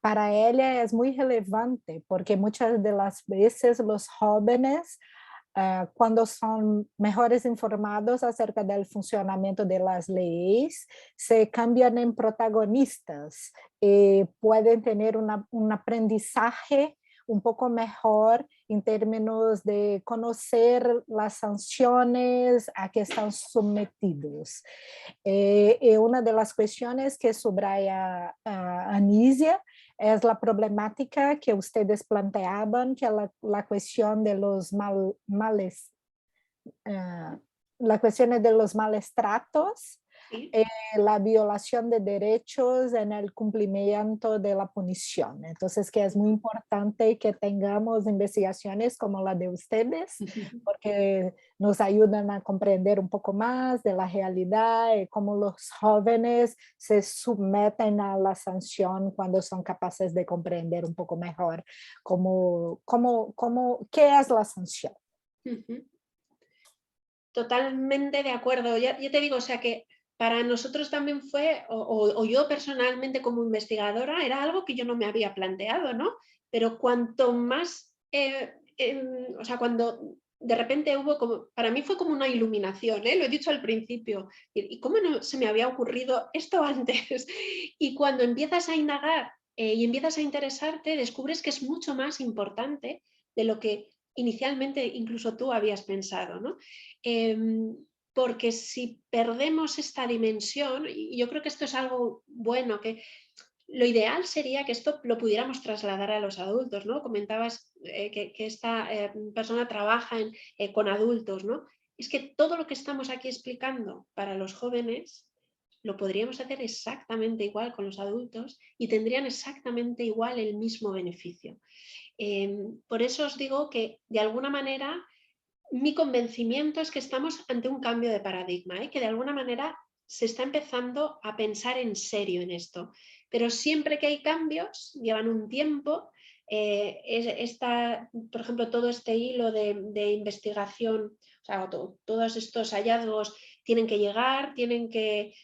A: para ella es muy relevante porque muchas de las veces los jóvenes, cuando son mejores informados acerca del funcionamiento de las leyes, se cambian en protagonistas, pueden tener un aprendizaje un poco mejor en términos de conocer las sanciones a que están sometidos. Una de las cuestiones que subraya Anísia es la problemática que ustedes planteaban, que es la cuestión de los la cuestión de los malos tratos,
C: Sí.
A: La violación de derechos en el cumplimiento de la punición. Entonces, que es muy importante que tengamos investigaciones como la de ustedes, porque nos ayudan a comprender un poco más de la realidad y cómo los jóvenes se someten a la sanción cuando son capaces de comprender un poco mejor qué es la sanción.
C: Totalmente de acuerdo. Ya te digo, o sea que para nosotros también fue, o yo personalmente como investigadora, era algo que yo no me había planteado, ¿no? Pero cuanto más, o sea, cuando de repente hubo como, para mí fue como una iluminación, lo he dicho al principio, y cómo no se me había ocurrido esto antes. Y cuando empiezas a indagar y empiezas a interesarte, descubres que es mucho más importante de lo que inicialmente incluso tú habías pensado, ¿no? Porque si perdemos esta dimensión, y yo creo que esto es algo bueno, que lo ideal sería que esto lo pudiéramos trasladar a los adultos, ¿no? Comentabas que esta persona trabaja con adultos, ¿no? Es que todo lo que estamos aquí explicando para los jóvenes lo podríamos hacer exactamente igual con los adultos y tendrían exactamente igual el mismo beneficio. Por eso os digo que de alguna manera mi convencimiento es que estamos ante un cambio de paradigma, que de alguna manera se está empezando a pensar en serio en esto. Pero siempre que hay cambios, llevan un tiempo, por ejemplo, todo este hilo de investigación, o sea, todos estos hallazgos tienen que llegar,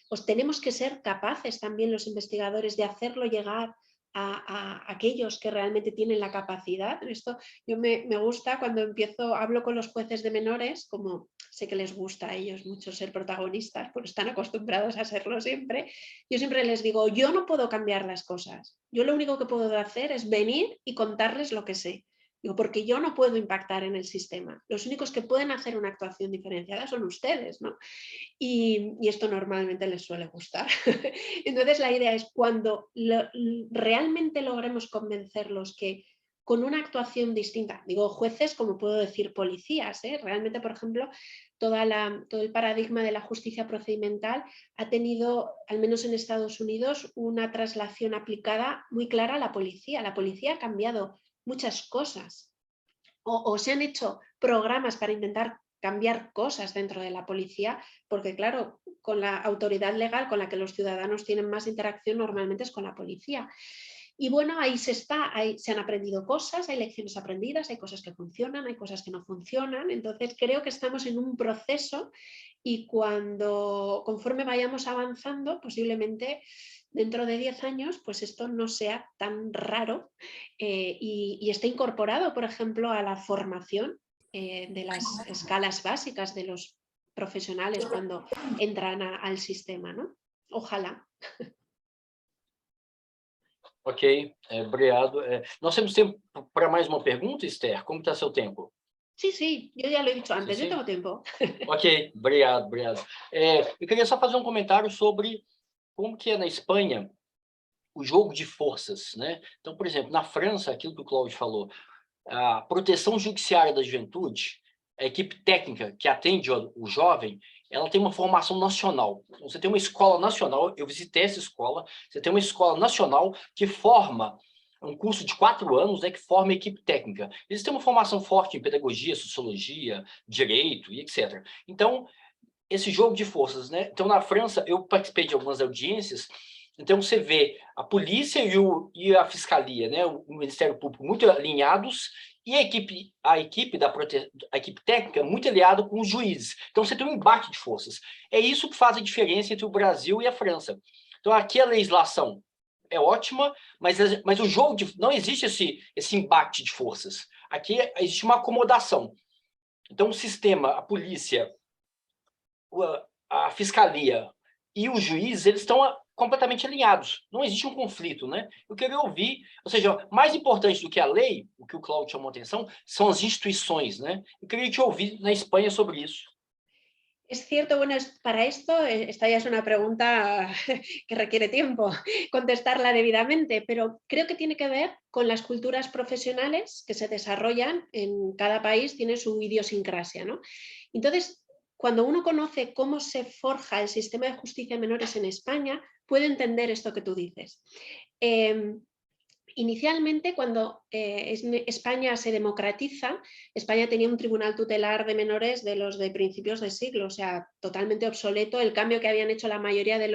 C: pues tenemos que ser capaces también los investigadores de hacerlo llegar a aquellos que realmente tienen la capacidad. Esto yo me gusta cuando hablo con los jueces de menores, como sé que les gusta a ellos mucho ser protagonistas, porque están acostumbrados a serlo siempre, yo siempre les digo, yo no puedo cambiar las cosas, yo lo único que puedo hacer es venir y contarles lo que sé. Digo, porque yo no puedo impactar en el sistema. Los únicos que pueden hacer una actuación diferenciada son ustedes, ¿no? Y esto normalmente les suele gustar. Entonces la idea es cuando realmente logremos convencerlos que con una actuación distinta, digo jueces como puedo decir policías, realmente por ejemplo todo el paradigma de la justicia procedimental ha tenido, al menos en Estados Unidos, una traslación aplicada muy clara a la policía. La policía ha cambiado muchas cosas o se han hecho programas para intentar cambiar cosas dentro de la policía, porque claro, con la autoridad legal con la que los ciudadanos tienen más interacción normalmente es con la policía. Y bueno, ahí se han aprendido cosas, hay lecciones aprendidas, hay cosas que funcionan, hay cosas que no funcionan, entonces creo que estamos en un proceso y conforme vayamos avanzando, posiblemente dentro de 10 años, pues esto no sea tan raro y esté incorporado, por ejemplo, a la formación de las escalas básicas de los profesionales cuando entran al sistema, ¿no? Ojalá.
B: Ok, obrigado. Nós temos tempo para mais uma pergunta, Esther? Como está seu tempo?
C: Sí, yo ya lo he dicho antes,
B: Sí.
C: yo tengo tiempo.
B: Ok, obrigado. Eu queria só fazer um comentário sobre como que é na Espanha o jogo de forças, né? Então, por exemplo, na França, aquilo que o Cláudio falou, a proteção judiciária da juventude, a equipe técnica que atende o jovem, ela tem uma formação nacional. Então, você tem uma escola nacional, eu visitei essa escola, você tem uma escola nacional que forma um curso de 4 anos, né, que forma a equipe técnica. Eles têm uma formação forte em pedagogia, sociologia, direito e etc. Então, esse jogo de forças, né? Então, na França, eu participei de algumas audiências. Então, você vê a polícia e a fiscalia, né, o Ministério Público muito alinhados e a equipe técnica muito aliada com os juízes. Então, você tem um embate de forças. É isso que faz a diferença entre o Brasil e a França. Então, aqui a legislação é ótima, mas o jogo não existe esse embate de forças. Aqui existe uma acomodação. Então, o sistema, a polícia, a fiscalia e o juiz, eles estão completamente alinhados. Não existe um conflito, né? Eu queria ouvir, ou seja, mais importante do que a lei, o que o Cláudio chamou a atenção, são as instituições, né? Eu queria te ouvir na Espanha sobre isso.
C: Es cierto, bueno, para esto, esta ya es una pregunta que requiere tiempo contestarla debidamente, pero creo que tiene que ver con las culturas profesionales que se desarrollan en cada país, tiene su idiosincrasia, ¿no? Entonces, cuando uno conoce cómo se forja el sistema de justicia de menores en España, puede entender esto que tú dices. Inicialmente, cuando España se democratiza, España tenía un tribunal tutelar de menores de los de principios de siglo, o sea, totalmente obsoleto. El cambio que habían hecho la mayoría de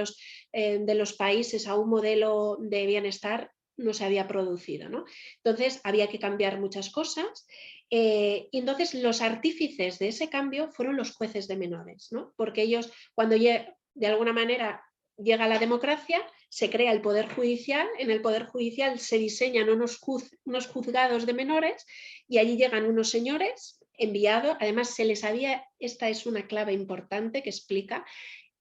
C: los países a un modelo de bienestar no se había producido, ¿no? Entonces, había que cambiar muchas cosas. Y entonces, los artífices de ese cambio fueron los jueces de menores, ¿no? Porque ellos, cuando de alguna manera llega la democracia, se crea el Poder Judicial, en el Poder Judicial se diseñan unos juzgados de menores y allí llegan unos señores enviados, además se les había, esta es una clave importante que explica,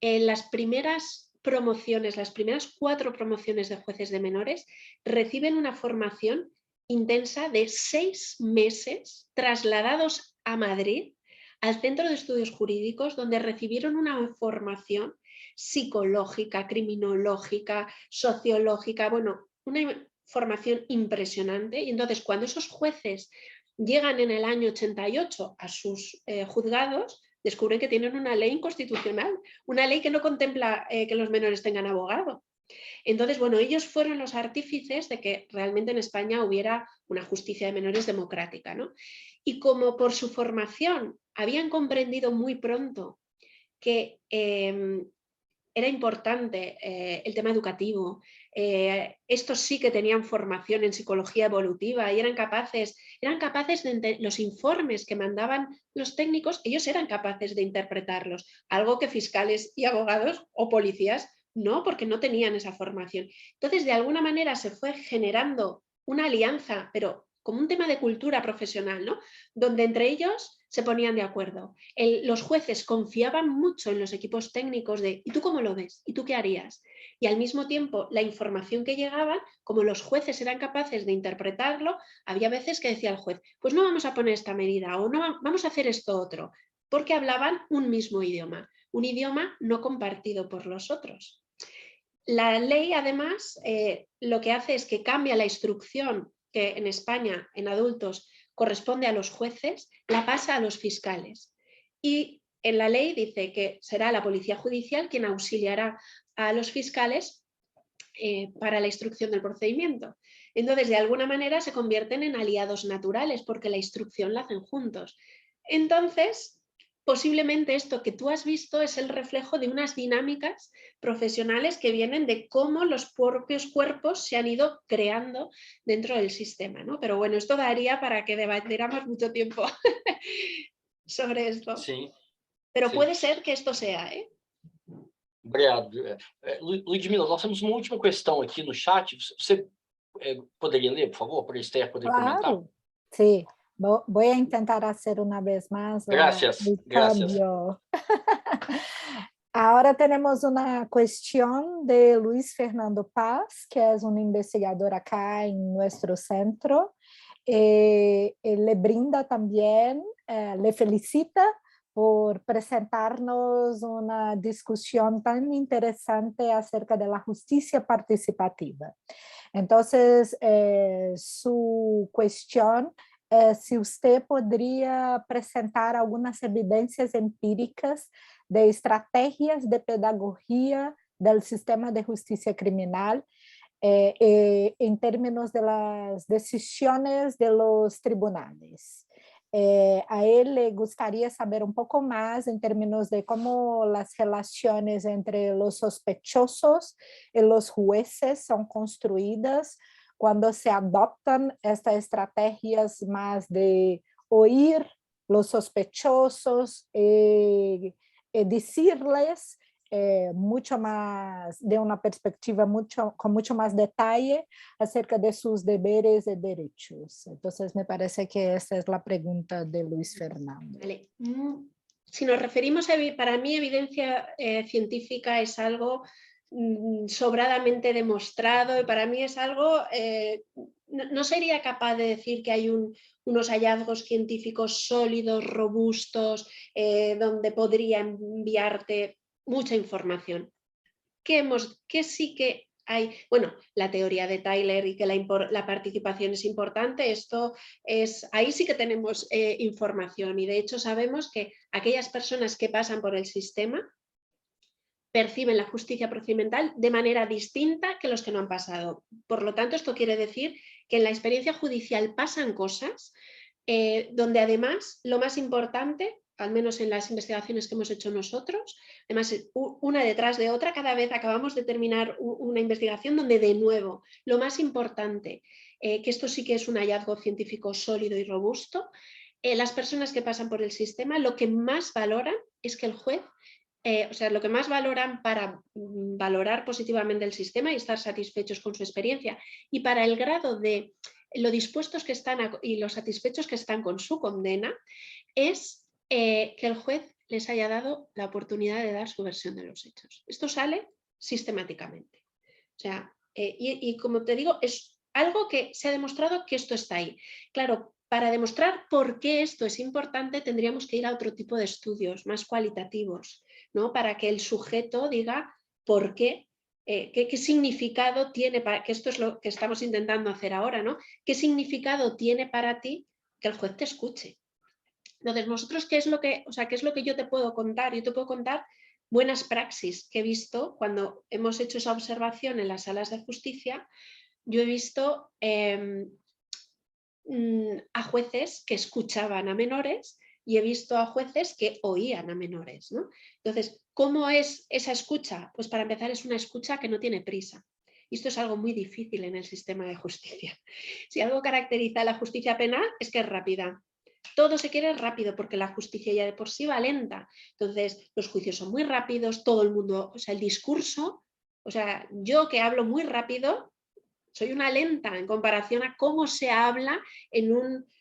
C: en las primeras promociones, las primeras 4 promociones de jueces de menores reciben una formación intensa de 6 meses trasladados a Madrid, al Centro de Estudios Jurídicos, donde recibieron una formación psicológica, criminológica, sociológica, bueno, una formación impresionante. Y entonces, cuando esos jueces llegan en el año 88 a sus juzgados, descubren que tienen una ley inconstitucional, una ley que no contempla que los menores tengan abogado. Entonces, bueno, ellos fueron los artífices de que realmente en España hubiera una justicia de menores democrática, ¿no? Y como por su formación habían comprendido muy pronto que era importante el tema educativo, estos sí que tenían formación en psicología evolutiva y eran capaces de los informes que mandaban los técnicos, ellos eran capaces de interpretarlos, algo que fiscales y abogados o policías no, porque no tenían esa formación. Entonces, de alguna manera se fue generando una alianza, pero como un tema de cultura profesional, ¿no? Donde entre ellos se ponían de acuerdo. Los jueces confiaban mucho en los equipos técnicos de ¿y tú cómo lo ves? ¿Y tú qué harías? Y al mismo tiempo, la información que llegaba, como los jueces eran capaces de interpretarlo, había veces que decía el juez, pues no vamos a poner esta medida o no vamos a hacer esto otro, porque hablaban un mismo idioma, un idioma no compartido por los otros. La ley, además, lo que hace es que cambia la instrucción que en España, en adultos, corresponde a los jueces, la pasa a los fiscales. Y en la ley dice que será la Policía Judicial quien auxiliará a los fiscales para la instrucción del procedimiento. Entonces, de alguna manera, se convierten en aliados naturales porque la instrucción la hacen juntos. Entonces, posiblemente esto que tú has visto es el reflejo de unas dinámicas profesionales que vienen de cómo los propios cuerpos se han ido creando dentro del sistema, ¿no? Pero bueno, esto daría para que debatiéramos mucho tiempo sobre esto.
B: Sim.
C: Pero
B: Sim.
C: puede ser que esto sea, ¿eh?
B: Obrigado. Ludmila, nós temos uma última questão aqui no chat. Você poderia ler, por favor, para a Esther poder comentar?
A: Claro, sí. Voy a intentar hacer una vez más
B: Gracias,
A: el
B: gracias.
A: cambio. Ahora tenemos una cuestión de Luis Fernando Paz, que es un investigador acá en nuestro centro. Le brinda también, le felicita por presentarnos una discusión tan interesante acerca de la justicia participativa. Entonces, su cuestión es si usted podría presentar algunas evidencias empíricas de estrategias de pedagogía del sistema de justicia criminal en términos de las decisiones de los tribunales. A él le gustaría saber un poco más en términos de cómo las relaciones entre los sospechosos y los jueces son construidas cuando se adoptan estas estrategias más de oír los sospechosos, decirles mucho más, de una perspectiva con mucho más detalle acerca de sus deberes y derechos. Entonces me parece que esa es la pregunta de Luis Fernando.
C: Vale. Si nos referimos a, para mí, evidencia científica es algo sobradamente demostrado y para mí es algo, no sería capaz de decir que hay unos hallazgos científicos sólidos, robustos, donde podría enviarte mucha información. ¿Qué sí que hay? Bueno, la teoría de Tyler y que la participación es importante, esto es, ahí sí que tenemos información y de hecho sabemos que aquellas personas que pasan por el sistema perciben la justicia procedimental de manera distinta que los que no han pasado. Por lo tanto, esto quiere decir que en la experiencia judicial pasan cosas donde además lo más importante, al menos en las investigaciones que hemos hecho nosotros, además una detrás de otra, cada vez acabamos de terminar una investigación donde de nuevo lo más importante, que esto sí que es un hallazgo científico sólido y robusto, las personas que pasan por el sistema lo que más valoran es que el juez, o sea, lo que más valoran para valorar positivamente el sistema y estar satisfechos con su experiencia y para el grado de lo dispuestos que están y lo satisfechos que están con su condena es que el juez les haya dado la oportunidad de dar su versión de los hechos. Esto sale sistemáticamente. O sea, y como te digo, es algo que se ha demostrado que esto está ahí. Claro, para demostrar por qué esto es importante tendríamos que ir a otro tipo de estudios más cualitativos, ¿no? Para que el sujeto diga por qué, qué significado tiene, que esto es lo que estamos intentando hacer ahora, ¿no? ¿Qué significado tiene para ti que el juez te escuche? Entonces, nosotros, ¿qué es lo que yo te puedo contar? Yo te puedo contar buenas praxis que he visto cuando hemos hecho esa observación en las salas de justicia. Yo he visto a jueces que escuchaban a menores y he visto a jueces que oían a menores, ¿no? Entonces, ¿cómo es esa escucha? Pues para empezar es una escucha que no tiene prisa. Y esto es algo muy difícil en el sistema de justicia. Si algo caracteriza a la justicia penal es que es rápida. Todo se quiere rápido porque la justicia ya de por sí va lenta. Entonces, los juicios son muy rápidos, todo el mundo, o sea, el discurso, o sea, yo que hablo muy rápido, soy una lenta en comparación a cómo se habla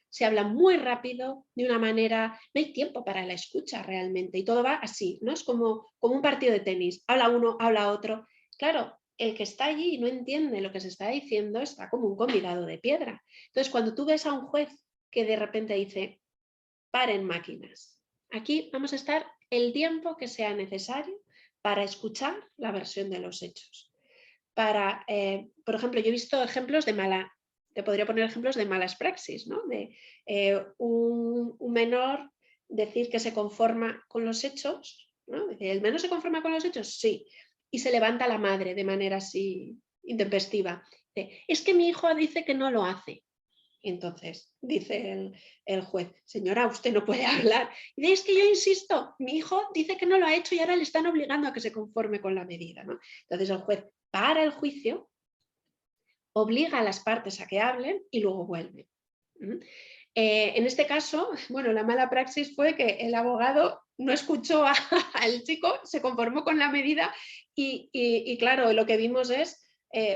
C: se habla muy rápido, de una manera, no hay tiempo para la escucha realmente y todo va así, ¿no? Es como un partido de tenis, habla uno, habla otro. Claro, el que está allí y no entiende lo que se está diciendo está como un convidado de piedra. Entonces, cuando tú ves a un juez que de repente dice, paren máquinas, aquí vamos a estar el tiempo que sea necesario para escuchar la versión de los hechos. Por ejemplo, yo he visto ejemplos te podría poner ejemplos de malas praxis, ¿no? De un menor decir que se conforma con los hechos, ¿no? Dice, ¿el menor se conforma con los hechos? Sí. Y se levanta la madre de manera así intempestiva. Dice, es que mi hijo dice que no lo hace. Entonces, dice el juez, señora, usted no puede hablar. Y dice, es que yo insisto, mi hijo dice que no lo ha hecho y ahora le están obligando a que se conforme con la medida, ¿no? Entonces el juez para el juicio, obliga a las partes a que hablen y luego vuelve. En este caso, bueno, la mala praxis fue que el abogado no escuchó al chico, se conformó con la medida y claro, lo que vimos es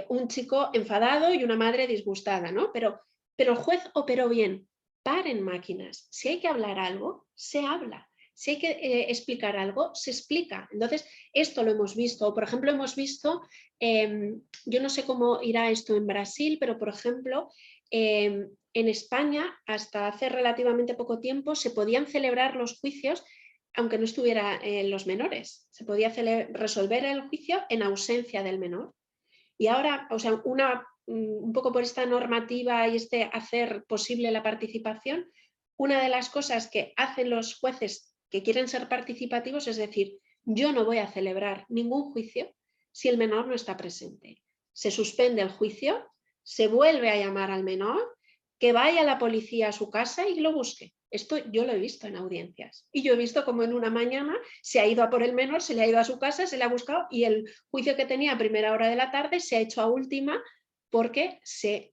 C: un chico enfadado y una madre disgustada, ¿no? Pero el juez operó bien. Paren máquinas. Si hay que hablar algo, se habla. Si hay que explicar algo, se explica. Entonces, esto lo hemos visto. Por ejemplo, hemos visto, yo no sé cómo irá esto en Brasil, pero por ejemplo, en España, hasta hace relativamente poco tiempo, se podían celebrar los juicios aunque no estuvieran los menores. Se podía resolver el juicio en ausencia del menor. Y ahora, o sea, un poco por esta normativa y hacer posible la participación, una de las cosas que hacen los jueces que quieren ser participativos es decir, yo no voy a celebrar ningún juicio si el menor no está presente. Se suspende el juicio, se vuelve a llamar al menor, que vaya la policía a su casa y lo busque. Esto yo lo he visto en audiencias. Y yo he visto como en una mañana se ha ido a por el menor, se le ha ido a su casa, se le ha buscado y el juicio que tenía a primera hora de la tarde se ha hecho a última porque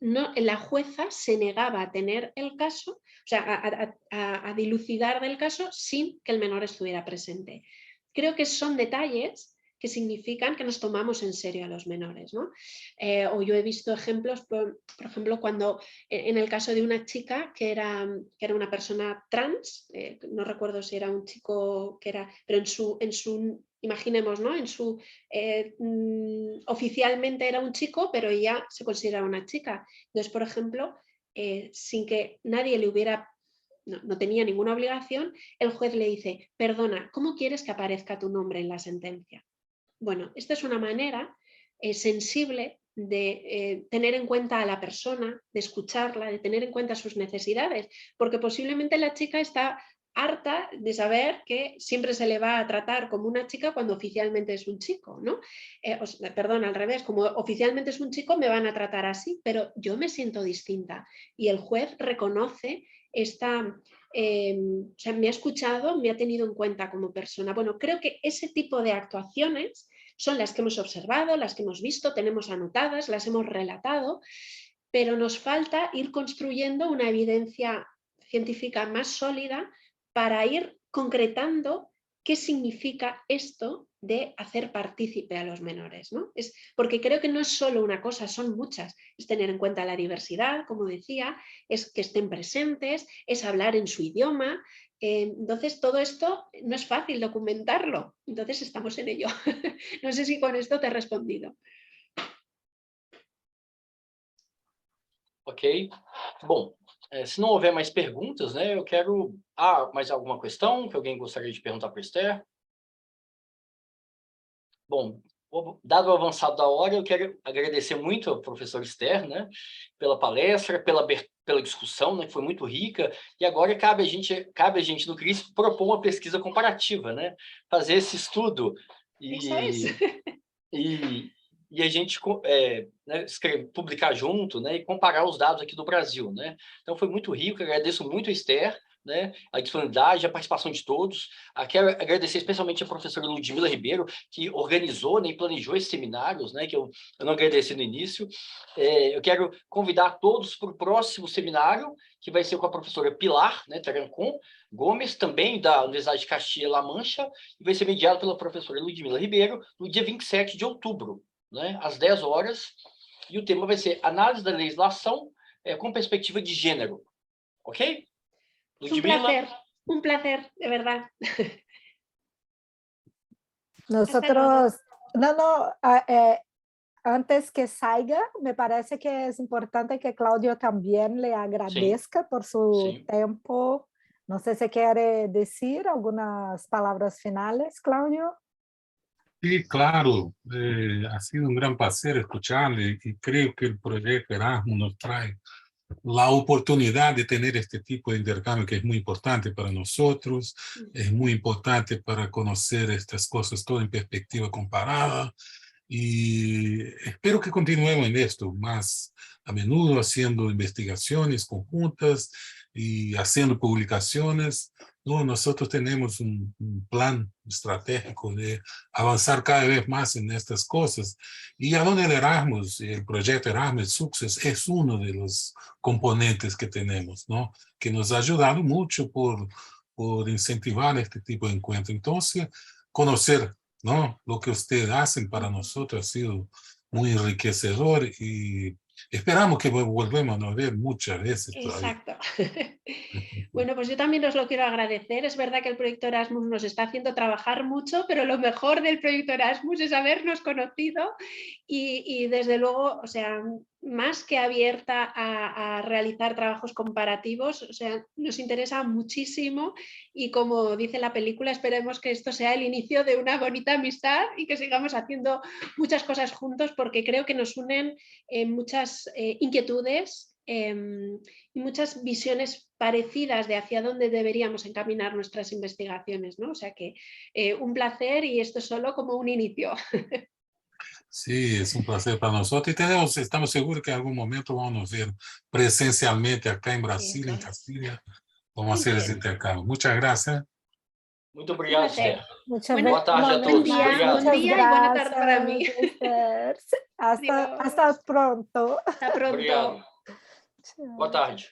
C: la jueza se negaba a tener el caso, o sea, a dilucidar del caso sin que el menor estuviera presente. Creo que son detalles que significan que nos tomamos en serio a los menores, ¿no? O yo he visto ejemplos, por ejemplo, cuando en el caso de una chica que era una persona trans, no recuerdo si era un chico que era, pero en su imaginemos, ¿no? Oficialmente era un chico, pero ella se considera una chica. Entonces, por ejemplo, sin que nadie le hubiera... No tenía ninguna obligación, el juez le dice, perdona, ¿cómo quieres que aparezca tu nombre en la sentencia? Bueno, esta es una manera sensible de tener en cuenta a la persona, de escucharla, de tener en cuenta sus necesidades, porque posiblemente la chica está harta de saber que siempre se le va a tratar como una chica cuando oficialmente es un chico, ¿no? Perdón, al revés, como oficialmente es un chico me van a tratar así, pero yo me siento distinta y el juez reconoce esta... o sea, me ha escuchado, me ha tenido en cuenta como persona. Bueno, creo que ese tipo de actuaciones son las que hemos observado, las que hemos visto, tenemos anotadas, las hemos relatado, pero nos falta ir construyendo una evidencia científica más sólida para ir concretando qué significa esto de hacer partícipe a los menores, ¿no? Porque creo que no es solo una cosa, son muchas. Es tener en cuenta la diversidad, como decía, es que estén presentes, es hablar en su idioma. Entonces, todo esto no es fácil documentarlo. Entonces, estamos en ello. No sé si con esto te he respondido.
B: Ok. Bom, se não houver mais perguntas, né, eu quero... mais alguma questão que alguém gostaria de perguntar para a Esther? Bom, dado o avançado da hora, eu quero agradecer muito ao professor Esther, né, pela palestra, pela discussão, né, que foi muito rica, e agora cabe a gente no CRISP propor uma pesquisa comparativa, né, fazer esse estudo e a gente né, publicar junto, né, e comparar os dados aqui do Brasil, né. Então foi muito rico, agradeço muito a Esther, né, a disponibilidade, a participação de todos. Quero agradecer especialmente a professora Ludmila Ribeiro, que organizou, né, e planejou esses seminários, né, que eu não agradeci no início. Eu quero convidar todos para o próximo seminário, que vai ser com a professora Pilar, né, Tarancon Gomes, também da Universidade de Castilla-La Mancha, e vai ser mediado pela professora Ludmila Ribeiro, no dia 27 de outubro, né, às 10 horas, e o tema vai ser análise da legislação com perspectiva de gênero. Ok? Ludmila.
C: Un placer, de verdad.
A: Nosotros, antes que salga, me parece que es importante que Claudio también le agradezca por su tiempo. No sé si quiere decir algunas palabras finales, Claudio.
D: Sí, claro, ha sido un gran placer escucharle y creo que el proyecto Erasmus nos trae la oportunidad de tener este tipo de intercambio que es muy importante para nosotros, es muy importante para conocer estas cosas todo en perspectiva comparada y espero que continuemos en esto más a menudo haciendo investigaciones conjuntas y haciendo publicaciones. No, nosotros tenemos un plan estratégico de avanzar cada vez más en estas cosas. Y a donde el Erasmus, el proyecto Erasmus Success es uno de los componentes que tenemos, ¿no? Que nos ha ayudado mucho por incentivar este tipo de encuentro. Entonces, conocer, ¿no? Lo que ustedes hacen para nosotros ha sido muy enriquecedor y esperamos que volvamos a ver muchas veces todavía.
C: Exacto. Bueno, pues yo también os lo quiero agradecer. Es verdad que el proyecto Erasmus nos está haciendo trabajar mucho, pero lo mejor del proyecto Erasmus es habernos conocido y desde luego, o sea, más que abierta a realizar trabajos comparativos, o sea, nos interesa muchísimo y como dice la película, esperemos que esto sea el inicio de una bonita amistad y que sigamos haciendo muchas cosas juntos porque creo que nos unen muchas inquietudes y muchas visiones parecidas de hacia dónde deberíamos encaminar nuestras investigaciones, ¿no? O sea que un placer y esto es solo como un inicio.
D: Sí, es un placer para nosotros y estamos seguros que en algún momento vamos a nos ver presencialmente acá en Brasil, en Castilla. Vamos a hacer ese intercambio. Muchas gracias.
B: Muito obrigado, Esther.
A: Boa
B: tarde a todos.
C: Buen día y buena tarde para mí.
A: Hasta pronto.
C: Hasta pronto.
B: Obrigado. Boa tarde.